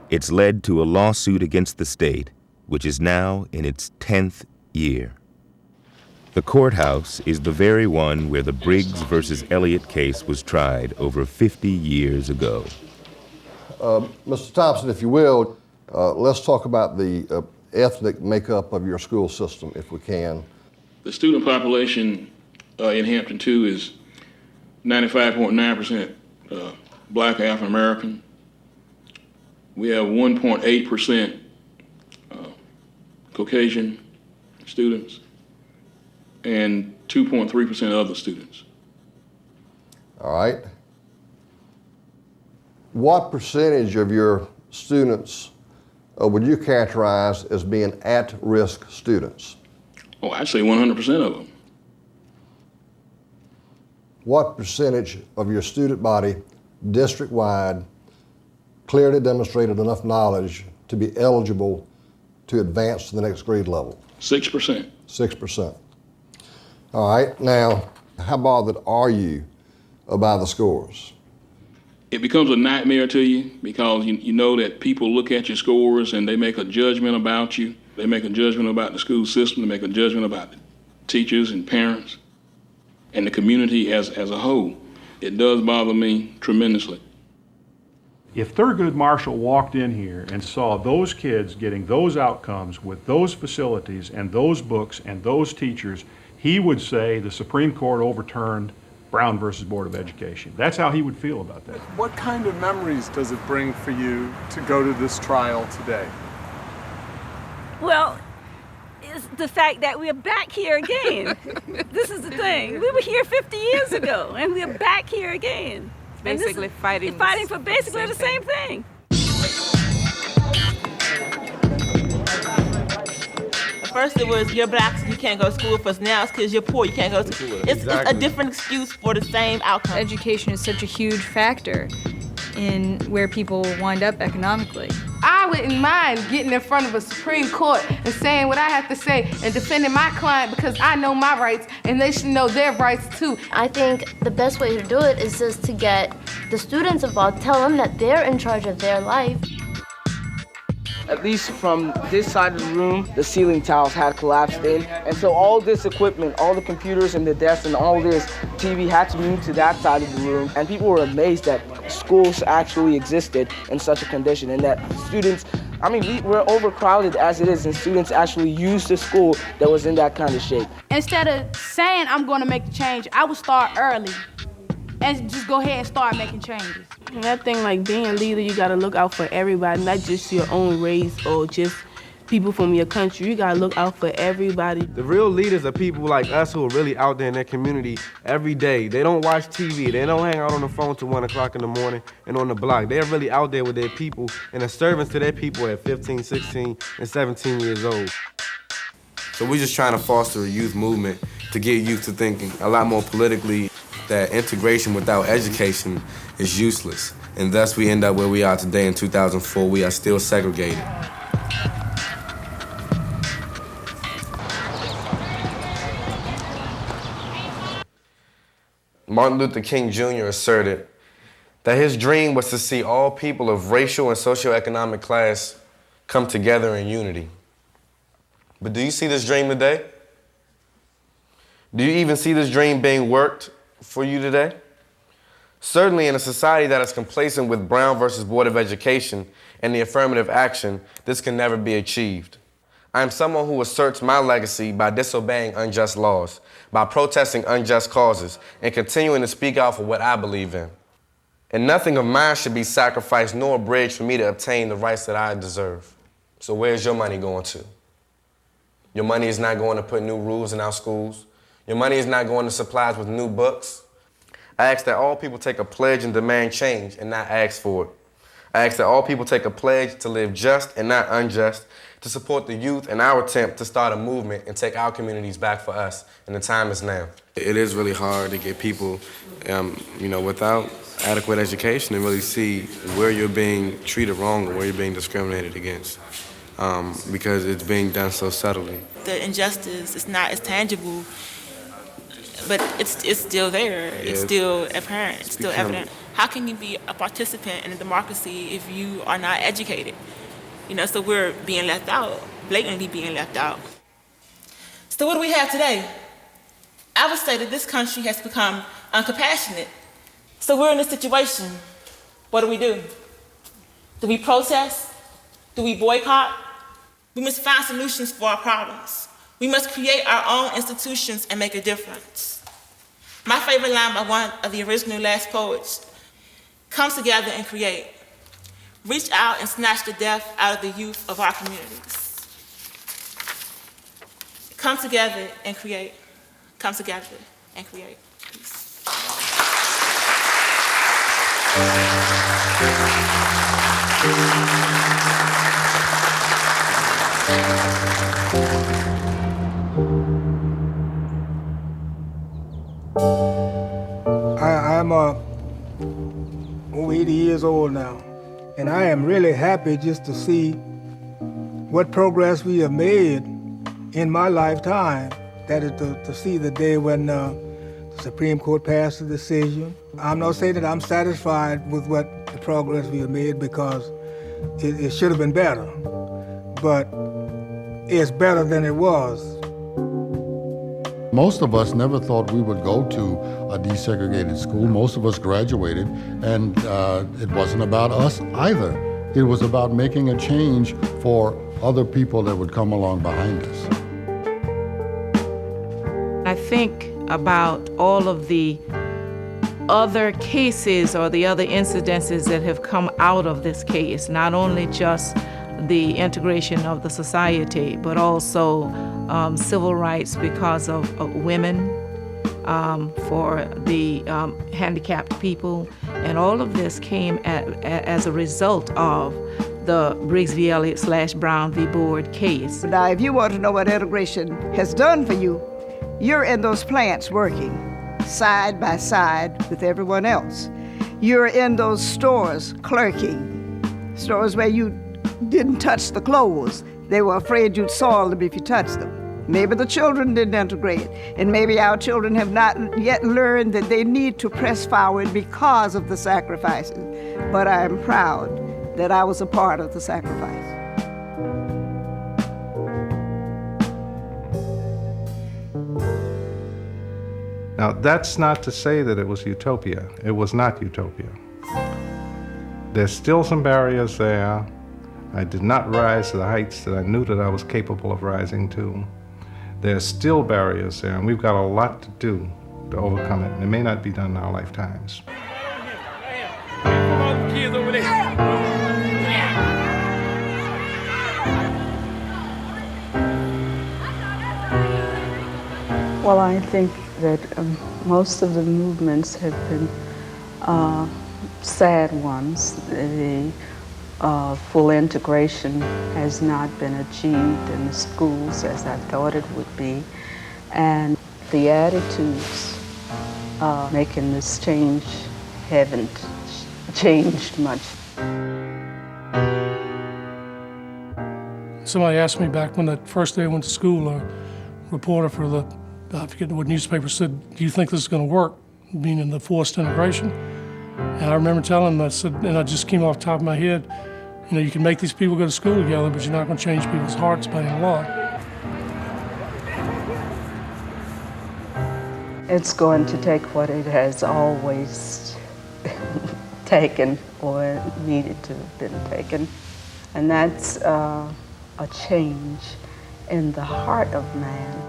It's led to a lawsuit against the state, which is now in its 10th year. The courthouse is the very one where the Briggs versus Elliott case was tried over 50 years ago. Mr. Thompson, if you will, let's talk about the ethnic makeup of your school system, if we can. The student population in Hampton 2 is 95.9% black African American. We have 1.8% Caucasian students and 2.3% other students. All right. What percentage of your students would you characterize as being at-risk students? Oh, I'd say 100% of them. What percentage of your student body, district-wide, clearly demonstrated enough knowledge to be eligible to advance to the next grade level? 6%. 6%. All right, now, how bothered are you by the scores? It becomes a nightmare to you because you know that people look at your scores and they make a judgment about you. They make a judgment about the school system. They make a judgment about the teachers and parents and the community as a whole. It does bother me tremendously. If Thurgood Marshall walked in here and saw those kids getting those outcomes with those facilities and those books and those teachers, he would say the Supreme Court overturned Brown versus Board of Education. That's how he would feel about that. What kind of memories does it bring for you to go to this trial today? Well, it's the fact that we're back here again. This is the thing. We were here 50 years ago, and we're back here again. Basically fighting for basically the same thing. First it was you're black, so you can't go to school. First now it's because you're poor, you can't go to school. It's a different excuse for the same outcome. Education is such a huge factor in where people wind up economically. I wouldn't mind getting in front of a Supreme Court and saying what I have to say and defending my client because I know my rights and they should know their rights too. I think the best way to do it is just to get the students involved, tell them that they're in charge of their life. At least from this side of the room, the ceiling tiles had collapsed in. And so all this equipment, all the computers and the desks and all this TV had to move to that side of the room. And people were amazed that schools actually existed in such a condition and that students, I mean, we're overcrowded as it is, and students actually used the school that was in that kind of shape. Instead of saying I'm going to make the change, I would start early and just go ahead and start making changes. And that thing like being a leader, you got to look out for everybody, not just your own race or just people from your country. You got to look out for everybody. The real leaders are people like us who are really out there in their community every day. They don't watch TV. They don't hang out on the phone till 1 o'clock in the morning and on the block. They're really out there with their people and are servants to their people at 15, 16, and 17 years old. So we're just trying to foster a youth movement to get youth to thinking a lot more politically, that integration without education is useless. And thus we end up where we are today in 2004. We are still segregated. Martin Luther King Jr. asserted that his dream was to see all people of racial and socioeconomic class come together in unity. But do you see this dream today? Do you even see this dream being worked for you today? Certainly in a society that is complacent with Brown versus Board of Education and the affirmative action, this can never be achieved. I am someone who asserts my legacy by disobeying unjust laws, by protesting unjust causes, and continuing to speak out for what I believe in. And nothing of mine should be sacrificed nor abridged for me to obtain the rights that I deserve. So where's your money going to? Your money is not going to put new rules in our schools. Your money is not going to supply us with new books. I ask that all people take a pledge and demand change and not ask for it. I ask that all people take a pledge to live just and not unjust, to support the youth in our attempt to start a movement and take our communities back for us, and the time is now. It is really hard to get people, without adequate education to really see where you're being treated wrong or where you're being discriminated against, because it's being done so subtly. The injustice is not as tangible, but it's still there. Yeah, it's still apparent. It's still evident. How can you be a participant in a democracy if you are not educated? So we're being left out, blatantly being left out. So what do we have today? I would say that this country has become uncompassionate. So we're in this situation. What do? Do we protest? Do we boycott? We must find solutions for our problems. We must create our own institutions and make a difference. My favorite line by one of the original last poets: come together and create. Reach out and snatch the death out of the youth of our communities. Come together and create. Come together and create. Peace. I'm over 80 years old now, and I am really happy just to see what progress we have made in my lifetime. That is to see the day when the Supreme Court passed a decision. I'm not saying that I'm satisfied with what the progress we have made, because it should have been better, but it's better than it was. Most of us never thought we would go to a desegregated school. Most of us graduated, and it wasn't about us either. It was about making a change for other people that would come along behind us. I think about all of the other cases or the other incidences that have come out of this case, not only just the integration of the society, but also civil rights because of women, for the handicapped people. And all of this came as a result of the Briggs v. Elliott / Brown v. Board case. Now, if you want to know what integration has done for you, you're in those plants working side by side with everyone else. You're in those stores clerking, stores where you didn't touch the clothes. They were afraid you'd soil them if you touched them. Maybe the children didn't integrate, and maybe our children have not yet learned that they need to press forward because of the sacrifices. But I am proud that I was a part of the sacrifice. Now, that's not to say that it was utopia. It was not utopia. There's still some barriers there. I did not rise to the heights that I knew that I was capable of rising to. There's still barriers there, and we've got a lot to do to overcome it. And it may not be done in our lifetimes. Well, I think that most of the movements have been sad ones. The full integration has not been achieved in the schools as I thought it would be. And the attitudes making this change haven't changed much. Somebody asked me back when the first day I went to school, a reporter for the, I forget what newspaper, said, "Do you think this is going to work?" Meaning the forced integration. And I remember telling them, I said, and I just came off the top of my head, you know, you can make these people go to school together, but you're not going to change people's hearts by any law. It's going to take what it has always taken or needed to have been taken, and that's a change in the heart of man.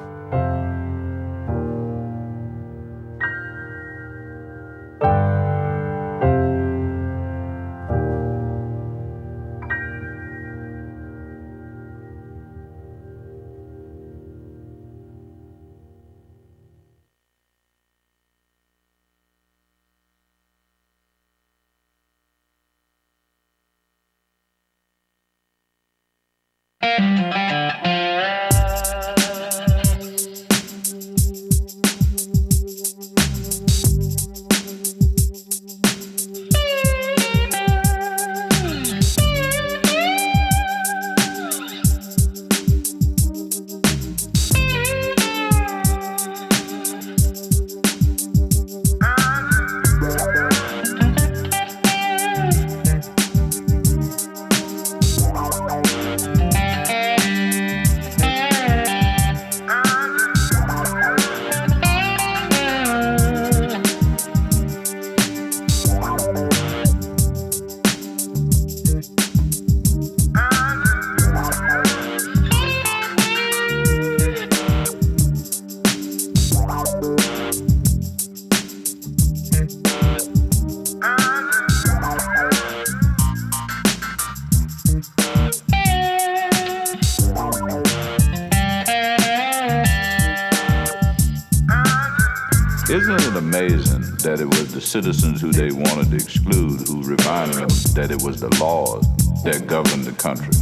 Isn't it amazing that it was the citizens who they wanted to exclude who reminded them that it was the laws that governed the country?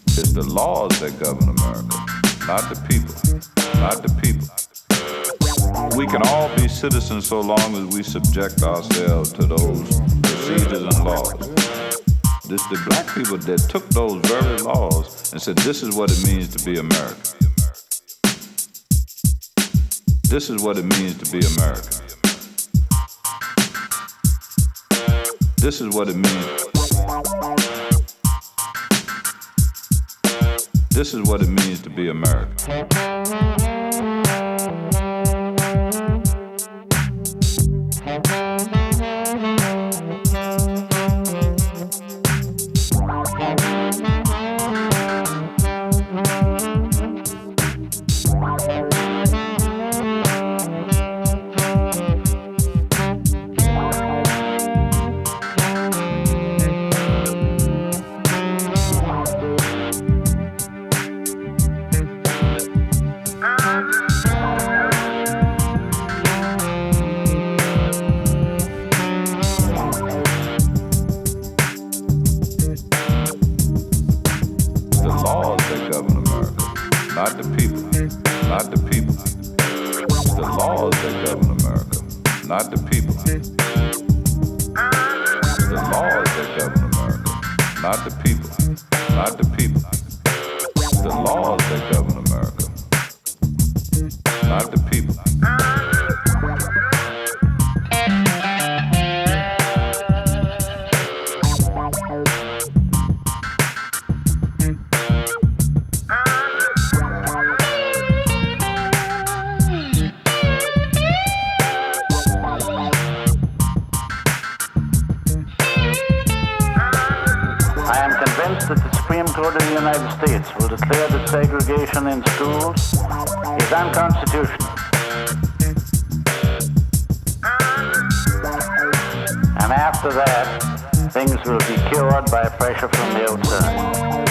It's the laws that govern America, not the people, not the people. We can all be citizens so long as we subject ourselves to those procedures and laws. It's the black people that took those very laws and said, this is what it means to be American. This is what it means to be American. This is what it means. This is what it means to be American. that the Supreme Court of the United States will declare that segregation in schools is unconstitutional. And after that, things will be cured by pressure from the outside.